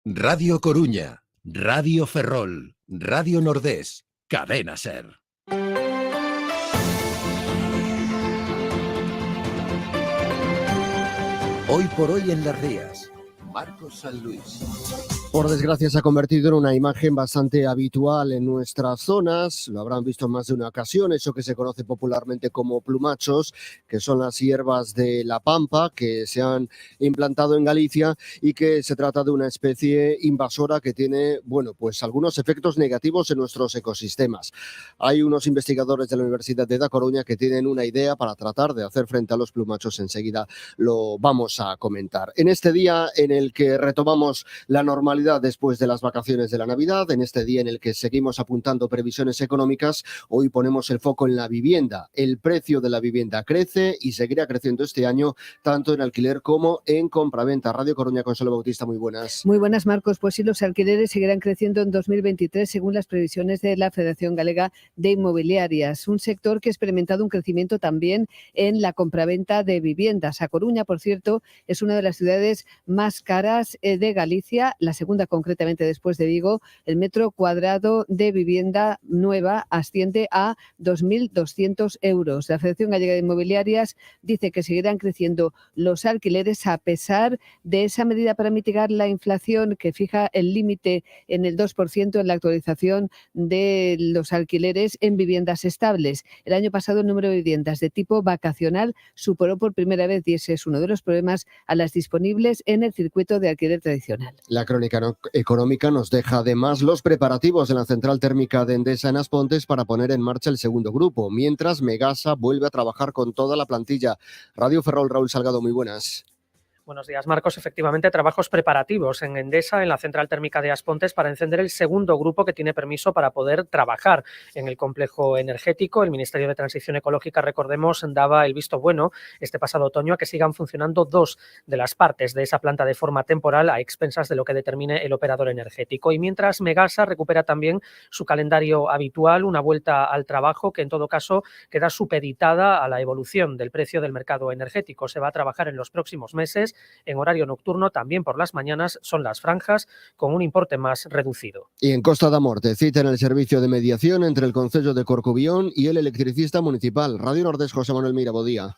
Radio Coruña, Radio Ferrol, Radio Nordés, Cadena Ser. Hoy por hoy en Las Rías, Marcos San Luis. Por desgracia se ha convertido en una imagen bastante habitual en nuestras zonas. Lo habrán visto en más de una ocasión, eso que se conoce popularmente como plumachos, que son las hierbas de la pampa que se han implantado en Galicia y que se trata de una especie invasora que tiene, pues algunos efectos negativos en nuestros ecosistemas. Hay unos investigadores de la Universidad de Da Coruña que tienen una idea para tratar de hacer frente a los plumachos. Enseguida lo vamos a comentar. En este día en el que retomamos la normalidad después de las vacaciones de la Navidad, en este día en el que seguimos apuntando previsiones económicas, hoy ponemos el foco en la vivienda. El precio de la vivienda crece y seguirá creciendo este año, tanto en alquiler como en compraventa. Radio Coruña, Consuelo Bautista, muy buenas. Muy buenas, Marcos. Pues sí, los alquileres seguirán creciendo en 2023 según las previsiones de la Federación Galega de Inmobiliarias, un sector que ha experimentado un crecimiento también en la compraventa de viviendas. A Coruña, por cierto, es una de las ciudades más caras de Galicia, la segunda concretamente después de Vigo. El metro cuadrado de vivienda nueva asciende a 2.200 euros. La Federación Gallega de Inmobiliarias dice que seguirán creciendo los alquileres a pesar de esa medida para mitigar la inflación que fija el límite en el 2% en la actualización de los alquileres en viviendas estables. El año pasado el número de viviendas de tipo vacacional superó por primera vez y ese es uno de los problemas a las disponibles en el circuito de alquiler tradicional. La crónica económica nos deja además los preparativos de la central térmica de Endesa en Aspontes para poner en marcha el segundo grupo, mientras Megasa vuelve a trabajar con toda la plantilla. Radio Ferrol, Raúl Salgado, muy buenas. Buenos días, Marcos. Efectivamente, trabajos preparativos en Endesa, en la central térmica de Aspontes, para encender el segundo grupo que tiene permiso para poder trabajar en el complejo energético. El Ministerio de Transición Ecológica, recordemos, daba el visto bueno este pasado otoño a que sigan funcionando dos de las partes de esa planta de forma temporal a expensas de lo que determine el operador energético. Y mientras Megasa recupera también su calendario habitual, una vuelta al trabajo que en todo caso queda supeditada a la evolución del precio del mercado energético. Se va a trabajar en los próximos meses en horario nocturno, también por las mañanas, son las franjas con un importe más reducido. Y en Costa da Morte citan el servicio de mediación entre el Concello de Corcubión y el electricista municipal. Radio Nordés, José Manuel Mira, bo día.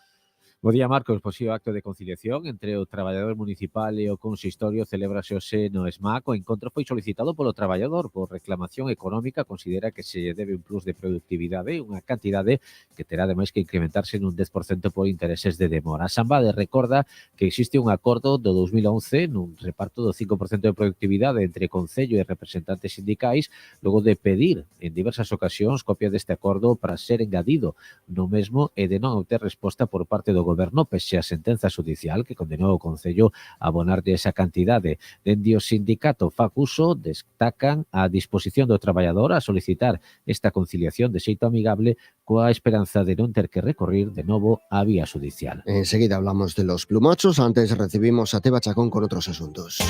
Bo día, Marcos. Pois o acto de conciliación entre o traballador municipal e o consistorio celébrase hoxe no ESMAC. O encontro foi solicitado polo traballador por reclamación económica. Considera que se debe un plus de productividade, unha cantidade que terá ademais que incrementarse nun 10% por intereses de demora. A Sambade recorda que existe un acordo do 2011 nun reparto do 5% de productividade entre Concello e representantes sindicais, logo de pedir en diversas ocasións copia deste acordo para ser engadido no mesmo e de non obter resposta por parte do Goberno, pese a sentenza xudicial que condenou o Concello a abonarlle esa cantidade. Dende o sindicato Facuso destacan a disposición do traballador a solicitar esta conciliación de xeito amigable coa esperanza de non ter que recorrer de novo á vía xudicial. Enseguida hablamos de los plumachos, antes recibimos a Teba Chacón con otros asuntos.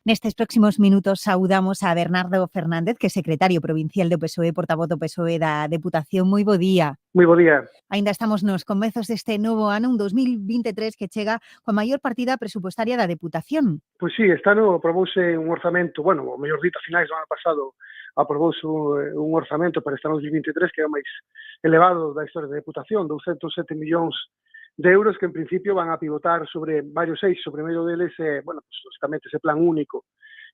Nestes próximos minutos saudamos a Bernardo Fernández, que é secretario provincial do PSOE, portavoz do PSOE da Deputación. Moi bo día. Moi bo día. Ainda estamos nos comezos deste novo ano, un 2023 que chega coa maior partida presupuestaria da Deputación. Pois sí, este ano aprobouse un orzamento, o mellor dito, a finais do ano pasado aprobouse un orzamento para este ano 2023 que é o máis elevado da historia da Deputación, 207 millóns de euros que en principio van a pivotar sobre varios eixos. O primeiro deles é, lógicamente, ese plan único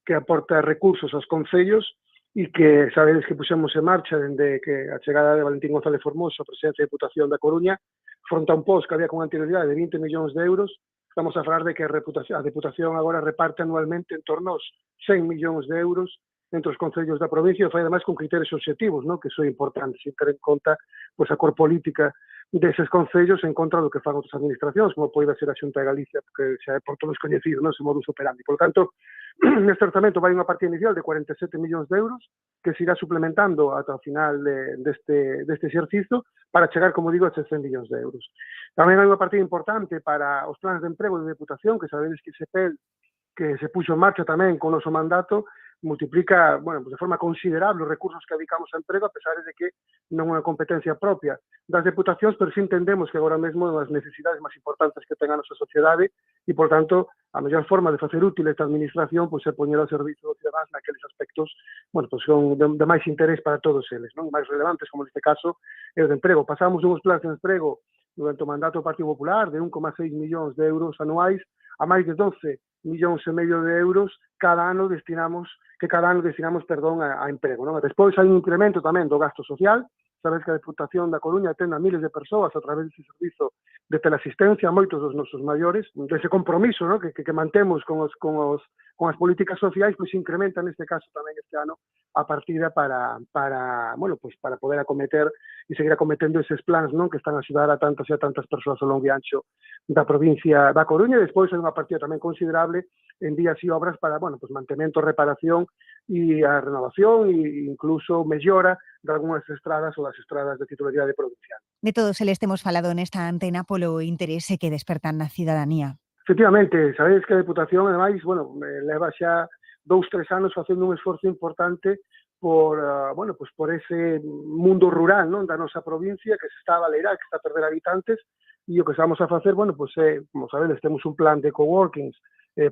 que aporta recursos aos concellos e que sabedes que puxemos en marcha dende que a chegada de Valentín González Formoso a presidencia da Deputación da Coruña, fronte a un post que había con anterioridade de 20 millóns de euros. Estamos a falar de que a Deputación agora reparte anualmente en torno aos 100 millóns de euros entre os concellos da provincia e fai ademais con criterios obxectivos, que son importantes, sin ter en conta a cor política deses concellos en contra do que fan outras administracións, como pode ser a Xunta de Galicia, porque xa é por todos coñecido, ese modus operandi. Por lo tanto, neste orzamento vai unha partida inicial de 47 millóns de euros que se irá suplementando ata o final deste exercicio para chegar, como digo, a estes 100 millóns de euros. Tamén hai unha partida importante para os planes de emprego de Deputación, que sabedes que se puxo en marcha tamén con o noso mandato, multiplica, bueno, pues de forma considerable os recursos que dedicamos a emprego, a pesar de que non é unha competencia propia das deputacións, pero sí entendemos que agora mesmo é as necesidades máis importantes que ten a nosa sociedade e, por tanto, a mellor forma de facer útil esta administración pois é poñer ao servizo dos cidadáns naqueles aspectos, bueno, pois son de máis interés para todos eles, non? Máis relevantes, como neste caso, é o de emprego. Pasamos uns plans de emprego durante o mandato do Partido Popular de 1,6 millóns de euros anuais a máis de 12 millóns e medio de euros cada ano destinamos a emprego, non? Despois hai un incremento tamén do gasto social. Sabes que a Deputación da Coruña ten a miles de persoas a través desse servizo de teleasistencia, moitos dos nosos maiores, dese compromiso, ¿no? que mantemos con as políticas sociais, pois incrementa neste caso tamén este ano a partida para poder acometer e seguir acometendo eses plans, non, que están a axudar a tantas e a tantas persoas ao longo e ancho da provincia da Coruña. E despois hai unha partida tamén considerable en vías e obras para, mantemento, reparación e a renovación e incluso mellora de algunhas estradas ou das estradas de titularidade provincial. De todos eles temos falado nesta antena polo interese que despertan na cidadanía. Efectivamente, sabedes que a Deputación, ademais, leva xa 2-3 anos facendo un esforzo importante por ese mundo rural, non, da nosa provincia, que se está a baleirar, que está a perder habitantes, e o que estamos a facer, como sabedes, temos un plan de coworkings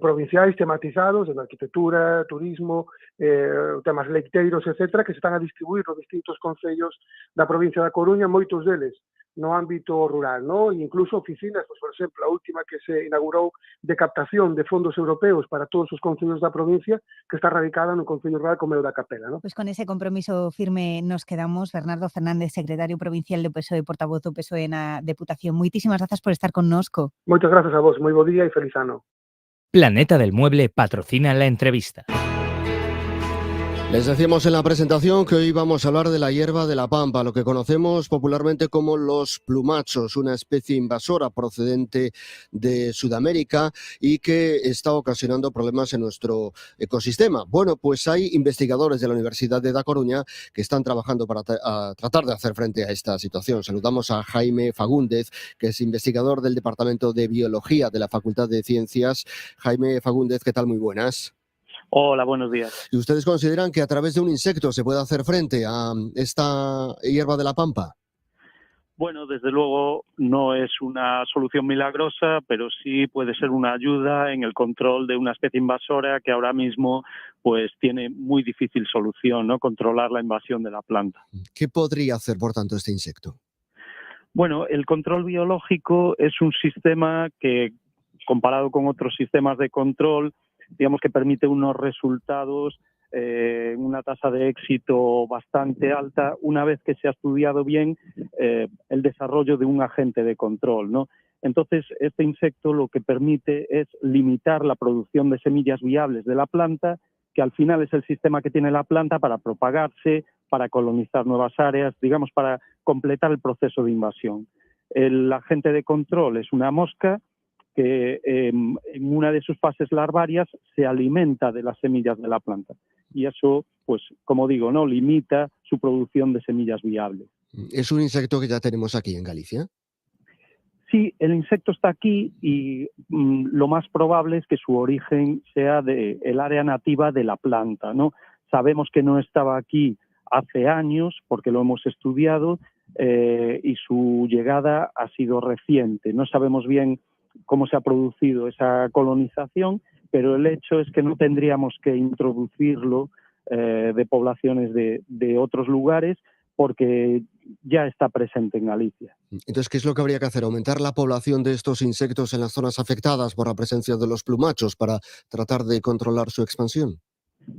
provinciais tematizados, en arquitectura, turismo, temas leiteiros, etcétera, que se están a distribuir nos distintos concellos da provincia da Coruña, moitos deles no ámbito rural, ¿no? E incluso oficinas, por exemplo, a última que se inaugurou de captación de fondos europeos para todos os concellos da provincia, que está radicada no concello rural como é o da Capela, ¿no? Pues con ese compromiso firme nos quedamos. Bernardo Fernández, secretario provincial do PSOE, portavoz do PSOE na Deputación. Moitísimas grazas por estar connosco. Moitas grazas a vos, moi bo día e feliz ano. Planeta del Mueble patrocina la entrevista. Les decíamos en la presentación que hoy vamos a hablar de la hierba de la pampa, lo que conocemos popularmente como los plumachos, una especie invasora procedente de Sudamérica y que está ocasionando problemas en nuestro ecosistema. Bueno, pues hay investigadores de la Universidad de Da Coruña que están trabajando para tratar de hacer frente a esta situación. Saludamos a Jaime Fagúndez, que es investigador del Departamento de Biología de la Facultad de Ciencias. Jaime Fagúndez, ¿qué tal? Muy buenas. Hola, buenos días. ¿Y ustedes consideran que a través de un insecto se puede hacer frente a esta hierba de la pampa? Bueno, desde luego no es una solución milagrosa, pero sí puede ser una ayuda en el control de una especie invasora que ahora mismo pues tiene muy difícil solución, ¿no? Controlar la invasión de la planta. ¿Qué podría hacer, por tanto, este insecto? Bueno, el control biológico es un sistema que, comparado con otros sistemas de control, digamos que permite unos resultados, una tasa de éxito bastante alta, una vez que se ha estudiado bien el desarrollo de un agente de control, ¿no? Entonces, este insecto lo que permite es limitar la producción de semillas viables de la planta, que al final es el sistema que tiene la planta para propagarse, para colonizar nuevas áreas, digamos, para completar el proceso de invasión. El agente de control es una mosca que en una de sus fases larvarias se alimenta de las semillas de la planta. Y eso, pues, como digo, ¿no?, limita su producción de semillas viables. ¿Es un insecto que ya tenemos aquí en Galicia? Sí, el insecto está aquí y lo más probable es que su origen sea del área nativa de la planta, ¿no? Sabemos que no estaba aquí hace años porque lo hemos estudiado y su llegada ha sido reciente. No sabemos bien cómo se ha producido esa colonización, pero el hecho es que no tendríamos que introducirlo de poblaciones de otros lugares porque ya está presente en Galicia. Entonces, ¿qué es lo que habría que hacer? ¿Aumentar la población de estos insectos en las zonas afectadas por la presencia de los plumachos para tratar de controlar su expansión?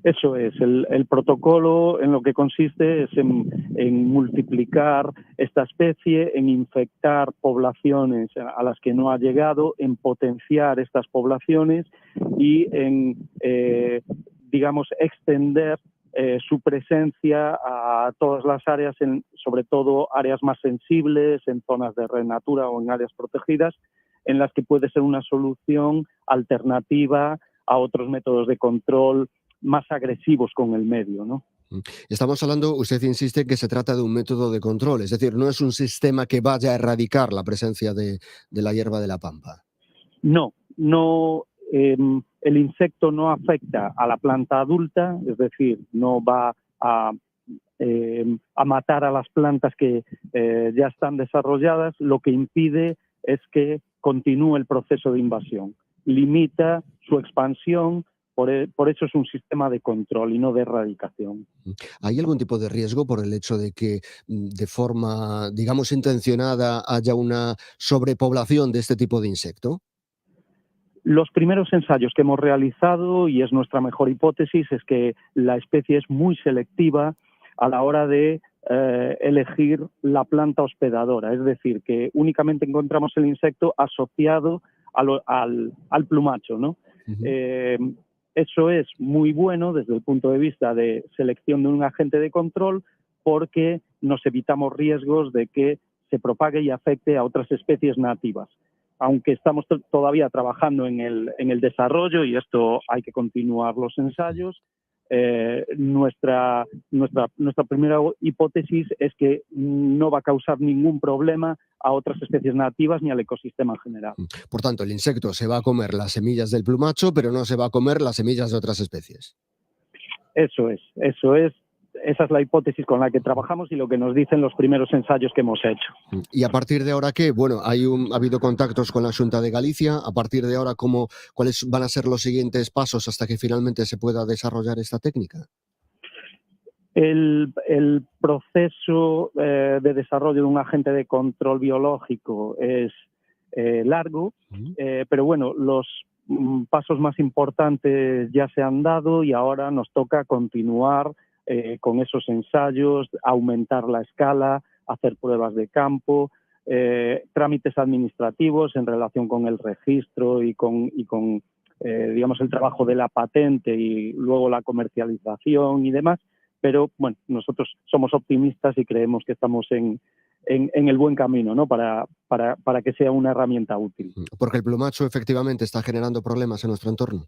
Eso es, el protocolo en lo que consiste es en multiplicar esta especie, en infectar poblaciones a las que no ha llegado, en potenciar estas poblaciones y en, digamos, extender su presencia a todas las áreas, sobre todo áreas más sensibles, en zonas de red natura o en áreas protegidas, en las que puede ser una solución alternativa a otros métodos de control más agresivos con el medio, ¿no? Estamos hablando, usted insiste que se trata de un método de control, es decir, no es un sistema que vaya a erradicar la presencia de la hierba de la pampa. No, el insecto no afecta a la planta adulta, es decir, no va a matar a las plantas que ya están desarrolladas, lo que impide es que continúe el proceso de invasión. Limita su expansión, por eso es un sistema de control y no de erradicación. ¿Hay algún tipo de riesgo por el hecho de que de forma, digamos, intencionada haya una sobrepoblación de este tipo de insecto? Los primeros ensayos que hemos realizado, y es nuestra mejor hipótesis, es que la especie es muy selectiva a la hora de elegir la planta hospedadora, es decir, que únicamente encontramos el insecto asociado al plumacho, ¿no? Uh-huh. Eso es muy bueno desde el punto de vista de selección de un agente de control, porque nos evitamos riesgos de que se propague y afecte a otras especies nativas. Aunque estamos todavía trabajando en el desarrollo, y esto hay que continuar los ensayos, nuestra primera hipótesis es que no va a causar ningún problema a otras especies nativas ni al ecosistema en general. Por tanto, el insecto se va a comer las semillas del plumacho, pero no se va a comer las semillas de otras especies. Eso es. Esa es la hipótesis con la que trabajamos y lo que nos dicen los primeros ensayos que hemos hecho. ¿Y a partir de ahora qué? Bueno, ha habido contactos con la Xunta de Galicia. A partir de ahora, ¿cuáles van a ser los siguientes pasos hasta que finalmente se pueda desarrollar esta técnica? El proceso de desarrollo de un agente de control biológico es largo, pero bueno, los pasos más importantes ya se han dado y ahora nos toca continuar con esos ensayos, aumentar la escala, hacer pruebas de campo, trámites administrativos en relación con el registro y con digamos, el trabajo de la patente y luego la comercialización y demás. Pero bueno, nosotros somos optimistas y creemos que estamos en el buen camino, ¿no? para que sea una herramienta útil. Porque el plumacho efectivamente está generando problemas en nuestro entorno.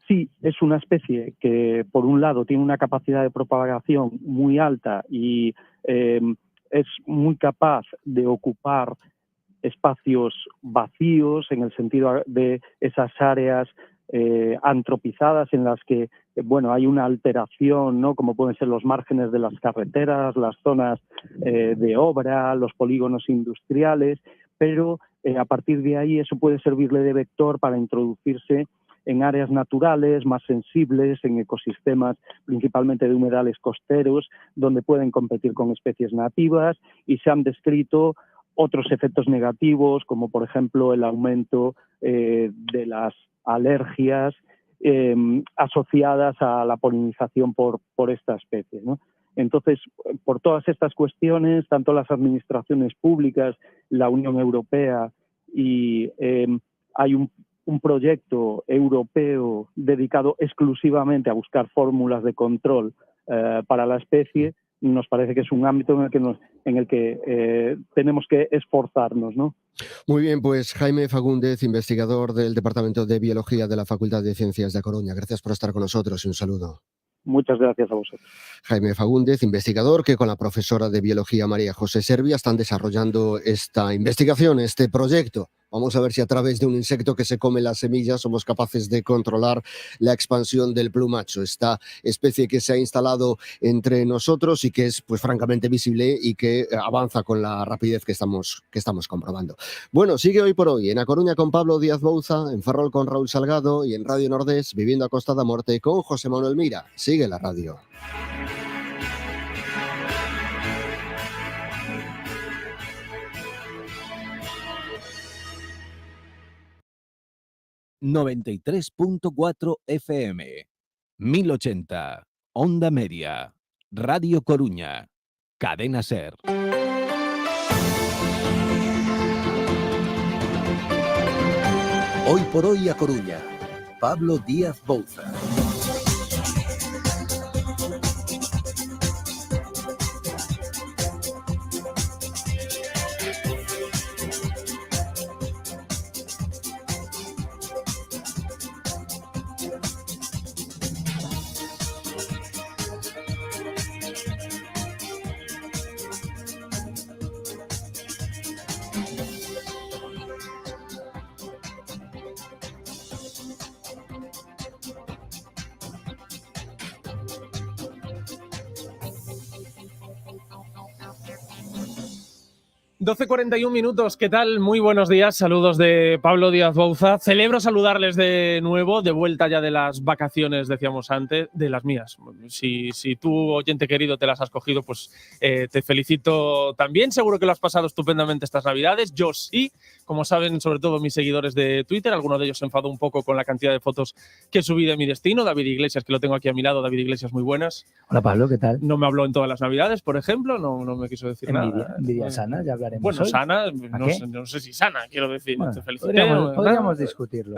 Sí, es una especie que, por un lado, tiene una capacidad de propagación muy alta y es muy capaz de ocupar espacios vacíos, en el sentido de esas áreas antropizadas en las que hay una alteración, ¿no? Como pueden ser los márgenes de las carreteras, las zonas de obra, los polígonos industriales, pero a partir de ahí eso puede servirle de vector para introducirse en áreas naturales más sensibles, en ecosistemas principalmente de humedales costeros, donde pueden competir con especies nativas, y se han descrito otros efectos negativos, como por ejemplo el aumento de las alergias asociadas a la polinización por esta especie, ¿no? Entonces, por todas estas cuestiones, tanto las administraciones públicas, la Unión Europea y hay un proyecto europeo dedicado exclusivamente a buscar fórmulas de control para la especie, nos parece que es un ámbito en el que tenemos que esforzarnos, ¿no? Muy bien, pues Jaime Fagúndez, investigador del Departamento de Biología de la Facultad de Ciencias de A Coruña. Gracias por estar con nosotros y un saludo. Muchas gracias a vosotros. Jaime Fagúndez, investigador que con la profesora de Biología María José Servia están desarrollando esta investigación, este proyecto. Vamos a ver si a través de un insecto que se come las semillas somos capaces de controlar la expansión del plumacho, esta especie que se ha instalado entre nosotros y que es pues francamente visible y que avanza con la rapidez que estamos comprobando. Bueno, sigue Hoy por Hoy en A Coruña con Pablo Díaz Bouza, en Ferrol con Raúl Salgado y en Radio Nordés Viviendo a Costa da Morte con José Manuel Mira. Sigue la radio. ...93.4 FM... ...1080... ...Onda Media... ...Radio Coruña... ...Cadena SER... Hoy por Hoy a Coruña... ...Pablo Díaz Bouza... 12:41 minutos, ¿qué tal? Muy buenos días, saludos de Pablo Díaz Bouza. Celebro saludarles de nuevo, de vuelta ya de las vacaciones, decíamos antes, de las mías. Si tú, oyente querido, te las has cogido, pues te felicito también. Seguro que lo has pasado estupendamente estas Navidades. Yo sí, como saben, sobre todo mis seguidores de Twitter, alguno de ellos se enfadó un poco con la cantidad de fotos que subí de mi destino. David Iglesias, que lo tengo aquí a mi lado. David Iglesias, muy buenas. Hola Pablo, ¿qué tal? No me habló en todas las Navidades, por ejemplo, no me quiso decir nada. Envidia sana, ya hablaremos. Bueno, hoy. sana, no sé si sana, quiero decir. Bueno, te felicité. podríamos discutirlo.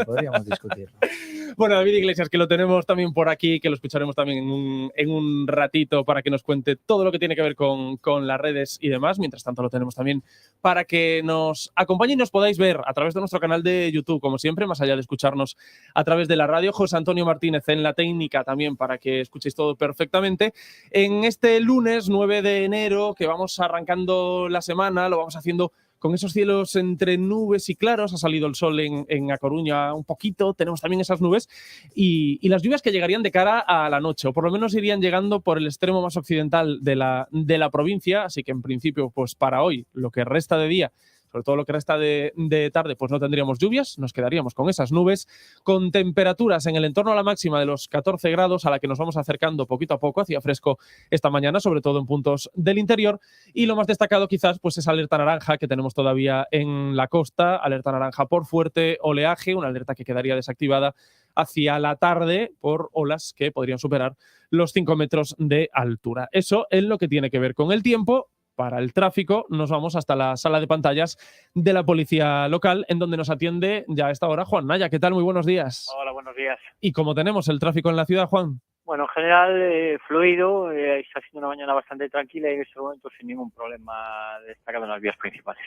Bueno, David Iglesias, que lo tenemos también por aquí, que lo escucharemos también en un ratito para que nos cuente todo lo que tiene que ver con las redes y demás. Mientras tanto, lo tenemos también para que nos acompañe y nos podáis ver a través de nuestro canal de YouTube, como siempre, más allá de escucharnos a través de la radio. José Antonio Martínez en la técnica también para que escuchéis todo perfectamente. En este lunes 9 de enero, que vamos arrancando la semana, lo vamos haciendo con esos cielos entre nubes y claros. Ha salido el sol en A Coruña un poquito, tenemos también esas nubes y las lluvias que llegarían de cara a la noche, o por lo menos irían llegando por el extremo más occidental de la provincia, así que en principio, pues para hoy, lo que resta de día, sobre todo lo que resta de tarde, pues no tendríamos lluvias, nos quedaríamos con esas nubes, con temperaturas en el entorno a la máxima de los 14 grados, a la que nos vamos acercando poquito a poco. Hacía fresco esta mañana, sobre todo en puntos del interior, y lo más destacado quizás pues es alerta naranja que tenemos todavía en la costa, alerta naranja por fuerte oleaje, una alerta que quedaría desactivada hacia la tarde por olas que podrían superar los 5 metros de altura. Eso es lo que tiene que ver con el tiempo. Para el tráfico nos vamos hasta la sala de pantallas de la policía local, en donde nos atiende ya a esta hora Juan Naya. ¿Qué tal? Muy buenos días. Hola, buenos días. ¿Y cómo tenemos el tráfico en la ciudad, Juan? Bueno, en general fluido, está siendo una mañana bastante tranquila y en este momento sin ningún problema destacado en las vías principales.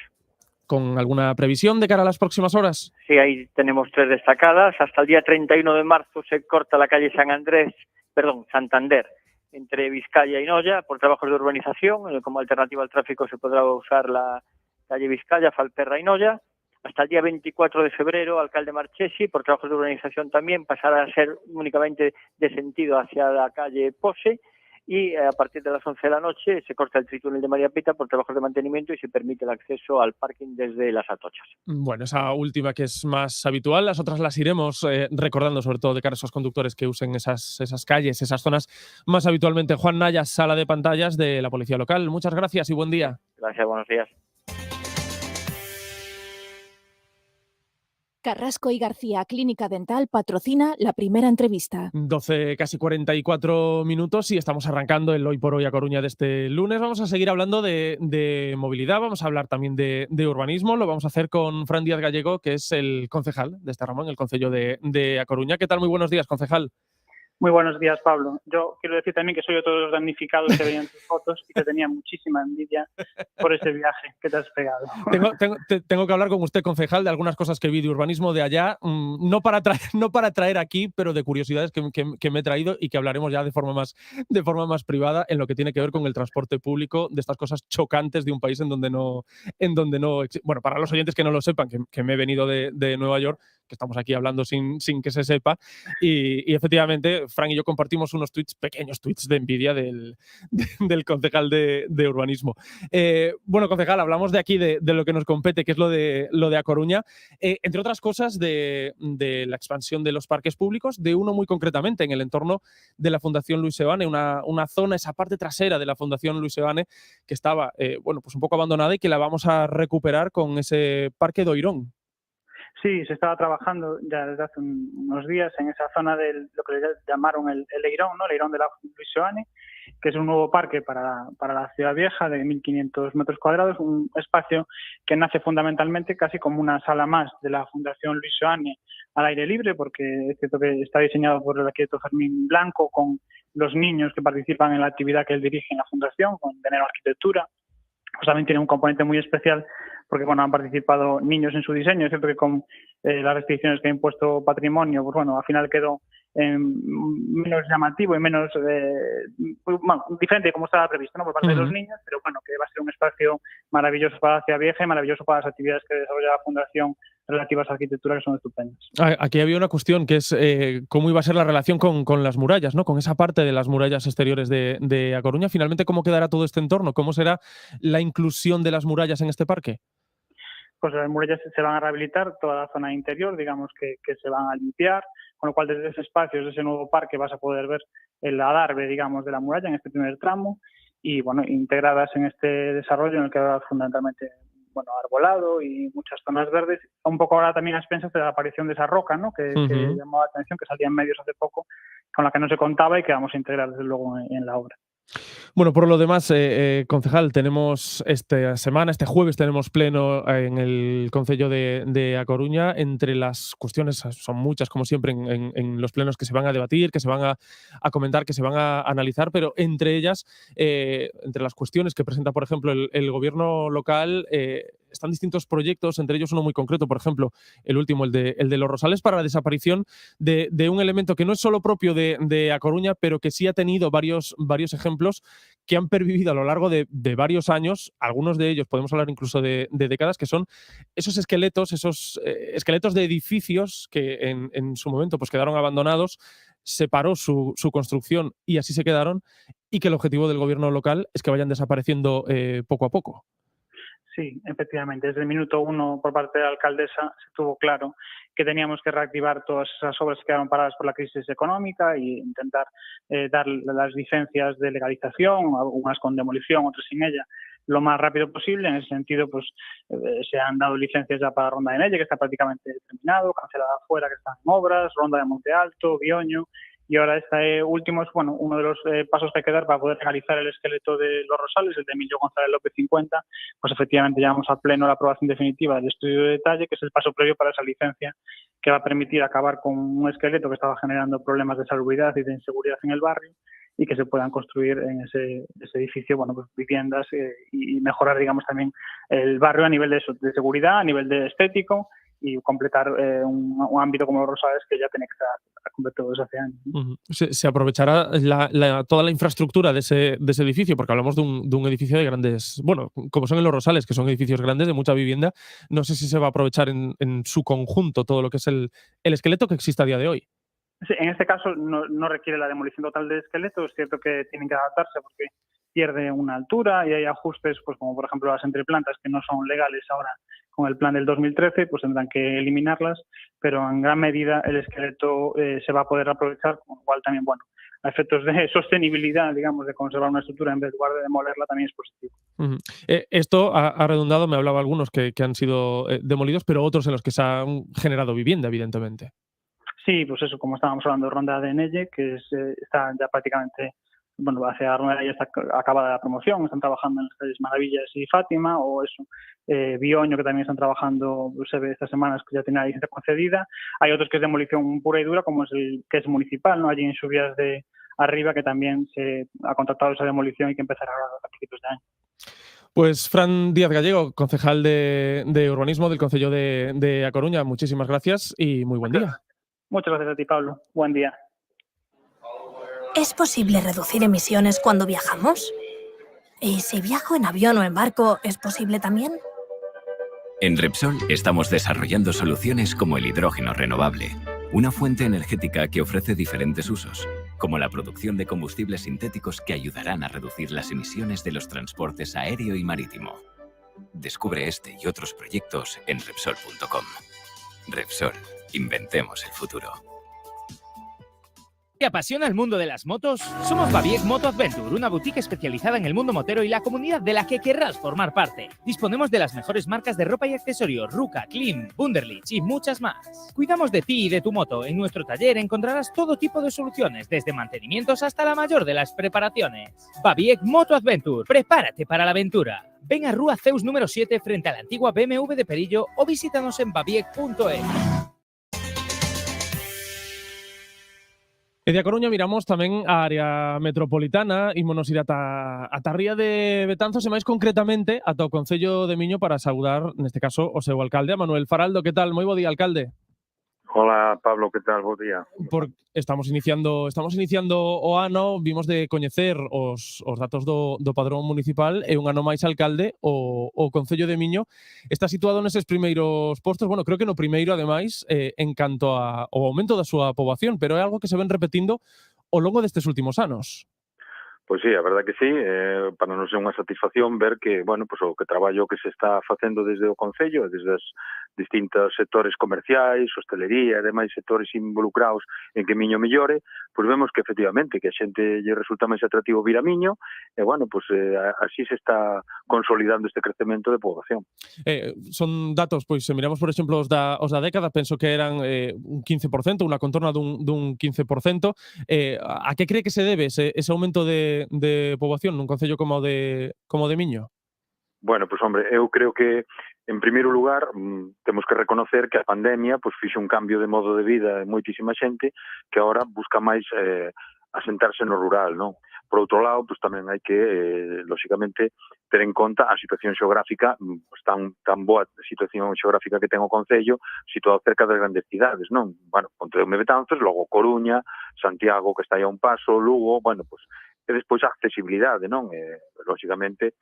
¿Con alguna previsión de cara a las próximas horas? Sí, ahí tenemos 3 destacadas. Hasta el día 31 de marzo se corta la calle Santander, entre Vizcaya y Noya, por trabajos de urbanización. Como alternativa al tráfico se podrá usar la calle Vizcaya, Falperra y Noya. Hasta el día 24 de febrero, Alcalde Marchesi, por trabajos de urbanización también, pasará a ser únicamente de sentido hacia la calle Pose. Y a partir de las 11 de la noche se corta el tritúnel de María Pita por trabajos de mantenimiento y se permite el acceso al parking desde Las Atochas. Bueno, esa última que es más habitual, las otras las iremos recordando, sobre todo de cara a esos conductores que usen esas calles, esas zonas más habitualmente. Juan Naya, sala de pantallas de la policía local. Muchas gracias y buen día. Gracias, buenos días. Carrasco y García Clínica Dental patrocina la primera entrevista. 12, casi 44 minutos y estamos arrancando el Hoy por Hoy a Coruña de este lunes. Vamos a seguir hablando de movilidad, vamos a hablar también de urbanismo. Lo vamos a hacer con Fran Díaz Gallego, que es el concejal de Ramón, el concello de A Coruña. ¿Qué tal? Muy buenos días, concejal. Muy buenos días, Pablo. Yo quiero decir también que soy otro de los damnificados que veían tus fotos y que tenía muchísima envidia por ese viaje que te has pegado. Tengo que hablar con usted, concejal, de algunas cosas que vi de urbanismo de allá, no para traer aquí, pero de curiosidades que me he traído y que hablaremos ya de forma más privada en lo que tiene que ver con el transporte público, de estas cosas chocantes de un país en donde no bueno, para los oyentes que no lo sepan, que me he venido de Nueva York, que estamos aquí hablando sin que se sepa, y efectivamente Fran y yo compartimos unos pequeños tweets de envidia del concejal de urbanismo. Bueno, concejal, hablamos de aquí de lo que nos compete, que es lo de A Coruña, entre otras cosas de la expansión de los parques públicos, de uno muy concretamente en el entorno de la Fundación Luis Seoane, una zona, esa parte trasera de la Fundación Luis Seoane, que estaba bueno, pues un poco abandonada y que la vamos a recuperar con ese Parque do Oirón. Sí, se estaba trabajando ya desde hace unos días en esa zona de lo que le llamaron el Eirón, ¿no? El Eirón de la Luis Seoane, que es un nuevo parque para la ciudad vieja de 1.500 metros cuadrados, un espacio que nace fundamentalmente casi como una sala más de la Fundación Luis Seoane al aire libre, porque es cierto que está diseñado por el arquitecto Fermín Blanco, con los niños que participan en la actividad que él dirige en la Fundación, con Veneno Arquitectura. Pues también tiene un componente muy especial porque bueno, han participado niños en su diseño. Es cierto que con las restricciones que ha impuesto Patrimonio, pues bueno, al final quedó menos llamativo y menos diferente de como estaba previsto, ¿no? Por parte de los niños, pero bueno, que va a ser un espacio maravilloso para la Ciudad Vieja y maravilloso para las actividades que desarrolla la Fundación relativas a arquitectura, que son estupendas. Aquí había una cuestión que es cómo iba a ser la relación con las murallas, ¿no? Con esa parte de las murallas exteriores de A Coruña. Finalmente, ¿cómo quedará todo este entorno? ¿Cómo será la inclusión de las murallas en este parque? Pues las murallas se van a rehabilitar, toda la zona interior, digamos que se van a limpiar, con lo cual desde ese espacio, desde ese nuevo parque, vas a poder ver el adarve, digamos, de la muralla en este primer tramo y, bueno, integradas en este desarrollo en el que va fundamentalmente, bueno, arbolado y muchas zonas verdes, un poco ahora también a expensas de la aparición de esa roca, ¿no? Que llamó la atención, que salía en medios hace poco, con la que no se contaba y que vamos a integrar desde luego en la obra. Bueno, por lo demás, concejal, tenemos esta semana, este jueves, tenemos pleno en el Concello de A Coruña. Entre las cuestiones, son muchas, como siempre, en los plenos que se van a debatir, que se van a comentar, que se van a analizar, pero entre ellas, entre las cuestiones que presenta, por ejemplo, el gobierno local, están distintos proyectos, entre ellos uno muy concreto, por ejemplo, el último, el de Los Rosales, para la desaparición de un elemento que no es solo propio de A Coruña, pero que sí ha tenido varios ejemplos que han pervivido a lo largo de varios años, algunos de ellos podemos hablar incluso de décadas, que son esos esqueletos de edificios que en su momento pues quedaron abandonados, se paró su construcción y así se quedaron, y que el objetivo del gobierno local es que vayan desapareciendo poco a poco. Sí, efectivamente. Desde el minuto 1 por parte de la alcaldesa se tuvo claro que teníamos que reactivar todas esas obras que quedaron paradas por la crisis económica e intentar dar las licencias de legalización, algunas con demolición, otras sin ella, lo más rápido posible. En ese sentido, pues se han dado licencias ya para Ronda de Nelle, que está prácticamente terminado, Cancelada Afuera, que están en obras, Ronda de Monte Alto, Bioño. Y ahora este último es uno de los pasos que hay que dar para poder realizar el esqueleto de Los Rosales, el de Emilio González López 50. Pues efectivamente llevamos a pleno la aprobación definitiva del estudio de detalle, que es el paso previo para esa licencia que va a permitir acabar con un esqueleto que estaba generando problemas de salubridad y de inseguridad en el barrio, y que se puedan construir en ese edificio, bueno, pues viviendas y mejorar, digamos, también el barrio a nivel de seguridad, a nivel de estético, y completar un ámbito como Los Rosales que ya tenía que estar completo desde hace años. Se aprovechará toda la infraestructura de ese edificio, porque hablamos de un edificio de grandes, bueno, como son en Los Rosales, que son edificios grandes de mucha vivienda. No sé si se va a aprovechar en su conjunto todo lo que es el esqueleto que existe a día de hoy. Sí, en este caso no requiere la demolición total del esqueleto. Es cierto que tienen que adaptarse porque pierde una altura y hay ajustes, pues como por ejemplo las entreplantas, que no son legales ahora con el plan del 2013, pues tendrán que eliminarlas, pero en gran medida el esqueleto se va a poder aprovechar, con lo cual también, bueno, a efectos de sostenibilidad, digamos, de conservar una estructura en lugar de demolerla, también es positivo. Esto ha redundado, me hablaba algunos que han sido demolidos, pero otros en los que se han generado vivienda, evidentemente. Sí, pues eso, como estábamos hablando de Ronda de Nelle, que está ya prácticamente, bueno, hacia Ronda ya está acabada la promoción, están trabajando en las calles Maravillas y Fátima, o eso, Bioño, que también están trabajando, se ve estas semanas que ya tiene la licencia concedida. Hay otros que es demolición pura y dura, como es el que es municipal, ¿no? Allí en Subias de Arriba, que también se ha contratado esa demolición y que empezará a principios de año. Pues Fran Díaz Gallego, concejal de Urbanismo del Concello de A Coruña, muchísimas gracias y muy buen día. Muchas gracias a ti, Pablo. Buen día. ¿Es posible reducir emisiones cuando viajamos? ¿Y si viajo en avión o en barco, es posible también? En Repsol estamos desarrollando soluciones como el hidrógeno renovable, una fuente energética que ofrece diferentes usos, como la producción de combustibles sintéticos que ayudarán a reducir las emisiones de los transportes aéreo y marítimo. Descubre este y otros proyectos en Repsol.com. Repsol. Inventemos el futuro. ¿Te apasiona el mundo de las motos? Somos Babiec Moto Adventure, una boutique especializada en el mundo motero y la comunidad de la que querrás formar parte. Disponemos de las mejores marcas de ropa y accesorios, Ruka, Klim, Wunderlich y muchas más. Cuidamos de ti y de tu moto. En nuestro taller encontrarás todo tipo de soluciones, desde mantenimientos hasta la mayor de las preparaciones. Babiec Moto Adventure, prepárate para la aventura. Ven a Rúa Zeus número 7 frente a la antigua BMW de Perillo o visítanos en babiec.es. E de A Coruña miramos tamén a área metropolitana, ímonos ir ata a Ría de Betanzos e máis concretamente ata o Concello de Miño para saudar, neste caso, o seu alcalde, a Manuel Faraldo. Que tal? Moi bo día, alcalde. Hola, Pablo, que tal? Bo día. Estamos iniciando o ano, vimos de coñecer os datos do padrón municipal e un ano máis alcalde, o Concello de Miño está situado neses primeiros postos, bueno, creo que no primeiro, ademais, en canto ao aumento da súa poboación, pero é algo que se ven repetindo ao longo destes últimos anos. Pois sí, a verdad que sí, para nos é unha satisfacción ver que, bueno, pues o que traballo que se está facendo desde o Concello, desde os distintos sectores comerciais, hostelería e demais sectores involucrados en que Miño mellore, pois vemos que efectivamente que a xente lle resulta máis atractivo vir a Miño e, bueno, pues así se está consolidando este crecemento de poboación. Son datos, pois se miramos, por exemplo, os da década, penso que eran un 15%, unha contorna dun 15%. A que cree que se debe ese aumento de poboación nun concello como o de Miño? Bueno, pues hombre, eu creo que en primeiro lugar temos que reconocer que a pandemia pues fixo un cambio de modo de vida en moitísima xente que agora busca máis asentarse no rural, non? Por outro lado, pues tamén hai que, lóxicamente, ter en conta a situación xeográfica, pues, tan boa situación xeográfica que ten o Concello, situado cerca das grandes cidades, non? Bueno, Pontedeume e Betanzos, logo Coruña, Santiago, que está aí a un paso, Lugo, bueno, pues e despois a accesibilidade, non? Lóxicamente,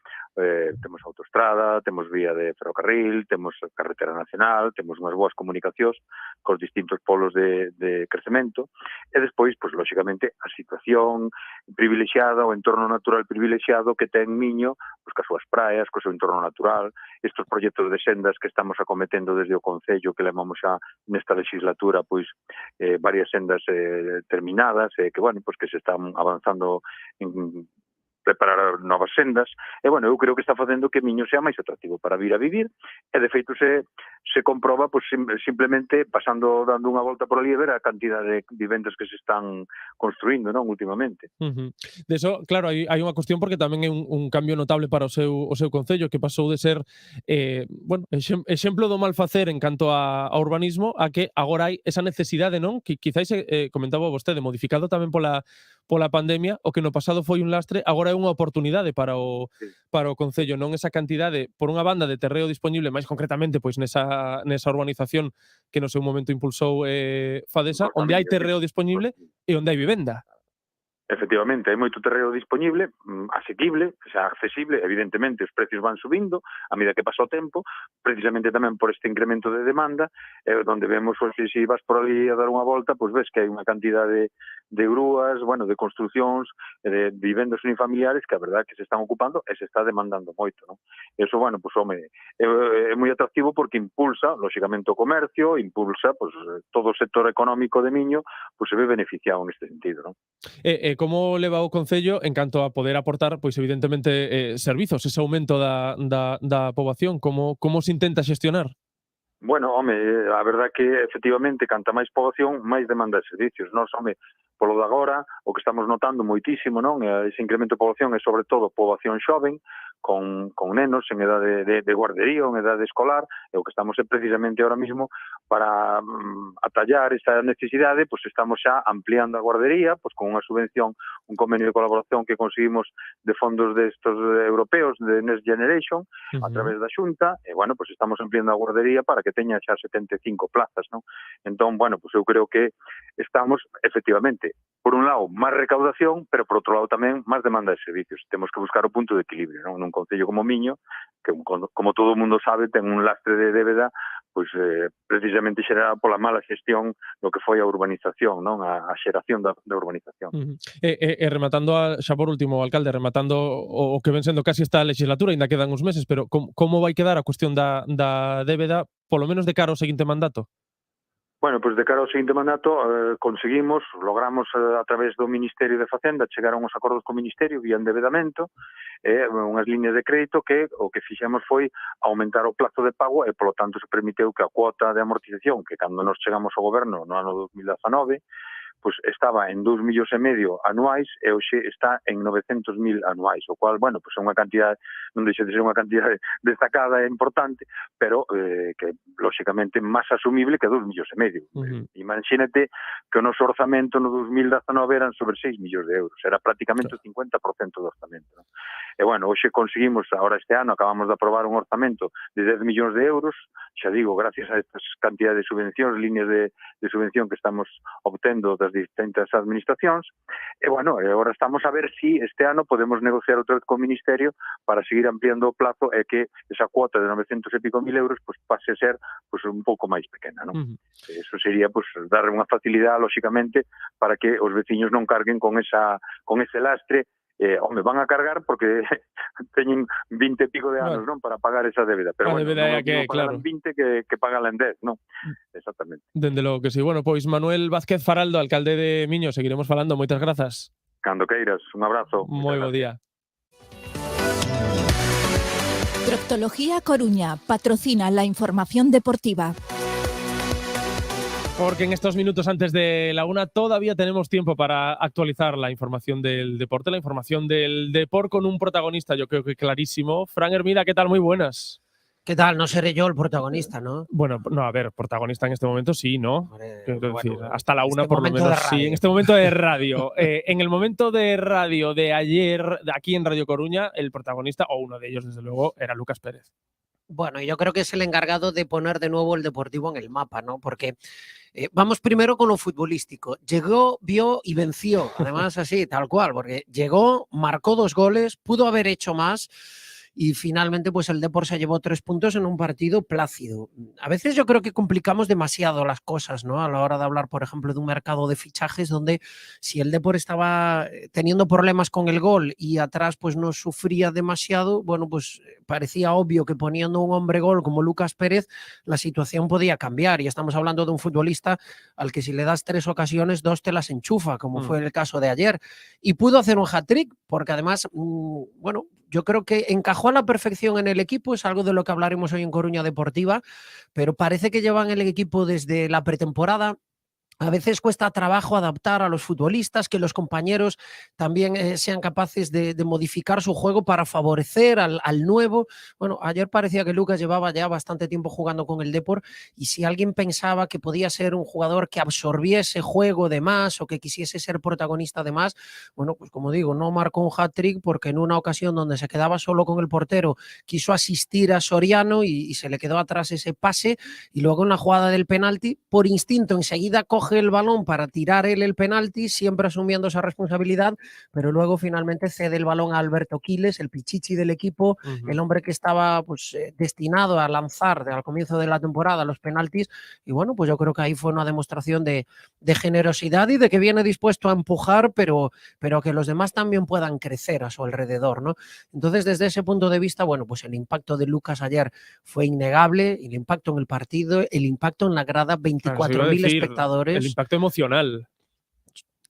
temos autoestrada, temos vía de ferrocarril, temos carretera nacional, temos unhas boas comunicacións cos distintos polos de crecemento, e despois, pues, lóxicamente, a situación privilexiada, o entorno natural privilexiado que ten Miño, pues, cas súas praias, co seu entorno natural, estes proxectos de sendas que estamos acometendo desde o Concello, que levamos xa nesta legislatura, pois, varias sendas terminadas, que, bueno, pues, que se están avanzando en preparar novas sendas, e, bueno, eu creo que está facendo que Miño sea máis atractivo para vir a vivir, e, de feito, se comproba, pues, simplemente pasando, dando unha volta por ali e ver a cantidad de vivendas que se están construindo, non, últimamente. De eso, claro, hai unha cuestión porque tamén é un cambio notable para o seu concello, que pasou de ser, bueno, exemplo do mal facer en canto a urbanismo, a que agora hai esa necesidade, non? Que quizáis comentaba vostede, modificado tamén pola pandemia, o que no pasado foi un lastre, agora é unha oportunidade para o Concello, non esa cantidade, por unha banda, de terreo disponible, máis concretamente pois nesa urbanización que no seu momento impulsou Fadesa, onde hai terreo disponible e onde hai vivenda. Efectivamente, hai moito terreo disponible, asequible, xa accesible, evidentemente os precios van subindo a medida que pasa o tempo, precisamente tamén por este incremento de demanda, donde vemos, se vas por ali a dar unha volta, pois ves que hai unha cantidade de grúas, bueno, de construcións, de vivendas unifamiliares que a verdade que se están ocupando e se está demandando moito, non? Eso, bueno, pois, home, é moi atractivo porque impulsa, lóxicamente, o comercio, impulsa, pois, todo o sector económico de Miño, pois se ve beneficiado neste sentido, non? Como leva o Concello en canto a poder aportar, pois evidentemente, servizos, ese aumento da poboación, como se intenta xestionar? Bueno, home, a verdad que efectivamente canta máis poboación, máis demanda de servicios. Nós, home, polo de agora, o que estamos notando moitísimo, non? Ese incremento de poboación é sobre todo poboación xoven, con nenos en edade de guardería ou en edade escolar, e o que estamos é precisamente ahora mismo para atallar esta necesidade, pois estamos xa ampliando a guardería, pois con unha subvención, un convenio de colaboración que conseguimos de fondos destos europeos de Next Generation, a través da Xunta, e, bueno, pois estamos ampliando a guardería para que teña xa 75 plazas, non? Entón, bueno, pois eu creo que estamos, efectivamente, por un lado, máis recaudación, pero por outro lado tamén máis demanda de servicios. Temos que buscar o punto de equilibrio, non? Nun concello como Miño, que, como todo o mundo sabe, ten un lastre de débeda, pois precisamente xerada pola mala xestión do que foi a urbanización, non? A xeración da urbanización. Rematando, xa por último, alcalde, rematando o que ven sendo casi esta legislatura, ainda quedan uns meses, pero como vai quedar a cuestión da débeda, polo menos de cara ao seguinte mandato? Bueno, pois de cara ao seguinte mandato logramos a través do Ministerio de Facenda chegar a uns acordos co Ministerio vía endevedamento, unhas líneas de crédito que o que fixemos foi aumentar o plazo de pago e, polo tanto, se permiteu que a cuota de amortización que cando nos chegamos ao goberno no ano 2019 pois estaba en 2,5 millóns anuais e hoxe está en 900.000 anuais, o cual, bueno, pois é unha cantidade, non deixa de ser unha cantidade destacada e importante, pero que, lóxicamente, máis asumible que 2,5 millóns. Imagínate que o noso orzamento no 2019 eran sobre 6 millóns de euros, era prácticamente o 50% do orzamento, non? E bueno, hoxe conseguimos, agora este ano, acabamos de aprobar un orzamento de 10 millóns de euros, xa digo, gracias a estas cantidades de subvencións, líneas de subvención que estamos obtendo das distintas administracións, e bueno, agora estamos a ver si este ano podemos negociar outra vez co Ministerio para seguir ampliando o plazo e que esa cuota de 900 e pico mil euros pues, pase a ser pues, un pouco máis pequena, non? Eso sería pues, dar unha facilidade, lóxicamente, para que os veciños non carguen con ese lastre. Home, van a cargar porque teñen 20 e pico de anos, non, para pagar esa débeda, pero bueno, non pagarán 20 que pagan en 10, non, exactamente. Dende logo que sí. Bueno, pois Manuel Vázquez Faraldo, alcalde de Miño, seguiremos falando, moitas grazas. Cando queiras, un abrazo. Moi bo día. Proctología Coruña patrocina la información deportiva. Porque en estos minutos antes de la 1 todavía tenemos tiempo para actualizar la información del deporte, la información del deporte con un protagonista, yo creo que clarísimo. Fran Hermida, ¿qué tal? Muy buenas. ¿Qué tal? No seré yo el protagonista, ¿no? Bueno, no, a ver, protagonista en este momento sí, ¿no? Quiero decir, hasta la 1 este por lo menos sí, en este momento de radio. En el momento de radio de ayer, aquí en Radio Coruña, el protagonista, o uno de ellos desde luego, era Lucas Pérez. Bueno, yo creo que es el encargado de poner de nuevo el Deportivo en el mapa, ¿no? Porque vamos primero con lo futbolístico. Llegó, vio y venció, además así, tal cual, porque llegó, marcó 2 goles, pudo haber hecho más y finalmente pues el Depor se llevó 3 puntos en un partido plácido. A veces yo creo que complicamos demasiado las cosas, ¿no? A la hora de hablar, por ejemplo, de un mercado de fichajes donde si el Depor estaba teniendo problemas con el gol y atrás pues no sufría demasiado, bueno, pues parecía obvio que poniendo un hombre gol como Lucas Pérez la situación podía cambiar, y estamos hablando de un futbolista al que si le das 3 ocasiones, 2 te las enchufa, como fue el caso de ayer, y pudo hacer un hat-trick porque además, bueno, yo creo que encajó a la perfección en el equipo, es algo de lo que hablaremos hoy en Coruña Deportiva, pero parece que llevan el equipo desde la pretemporada. A veces cuesta trabajo adaptar a los futbolistas, que los compañeros también sean capaces de modificar su juego para favorecer al nuevo. Bueno, ayer parecía que Lucas llevaba ya bastante tiempo jugando con el Depor, y si alguien pensaba que podía ser un jugador que absorbiese juego de más o que quisiese ser protagonista de más, bueno, pues como digo, no marcó un hat-trick porque en una ocasión donde se quedaba solo con el portero quiso asistir a Soriano y se le quedó atrás ese pase, y luego en la jugada del penalti, por instinto enseguida coge el balón para tirar él el penalti, siempre asumiendo esa responsabilidad, pero luego finalmente cede el balón a Alberto Quiles, el pichichi del equipo, el hombre que estaba pues, destinado a lanzar al comienzo de la temporada los penaltis, y bueno, pues yo creo que ahí fue una demostración de generosidad y de que viene dispuesto a empujar, pero que los demás también puedan crecer a su alrededor, ¿no? Entonces, desde ese punto de vista, bueno, pues el impacto de Lucas ayer fue innegable, el impacto en el partido, el impacto en la grada, 24.000 espectadores. El impacto emocional.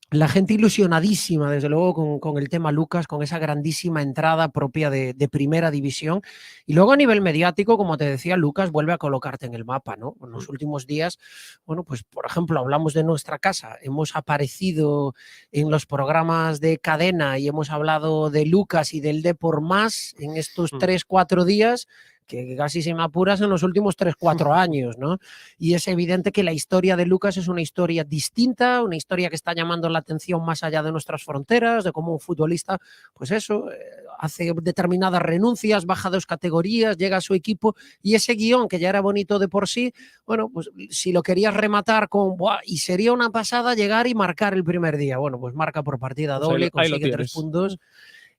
La gente ilusionadísima, desde luego, con el tema Lucas, con esa grandísima entrada propia de primera división. Y luego a nivel mediático, como te decía, Lucas vuelve a colocarte en el mapa, ¿no? En los últimos días, bueno, pues por ejemplo, hablamos de nuestra casa, hemos aparecido en los programas de cadena y hemos hablado de Lucas y del Depor más en estos 3-4 días, que casi se me apuras en los últimos 3-4 años, ¿no? Y es evidente que la historia de Lucas es una historia distinta, una historia que está llamando la atención más allá de nuestras fronteras, de cómo un futbolista, pues eso, hace determinadas renuncias, baja 2 categorías, llega a su equipo, y ese guión que ya era bonito de por sí, bueno, pues si lo querías rematar con, ¡buah!, y sería una pasada llegar y marcar el primer día, bueno, pues marca por partida doble, pues consigue 3 puntos.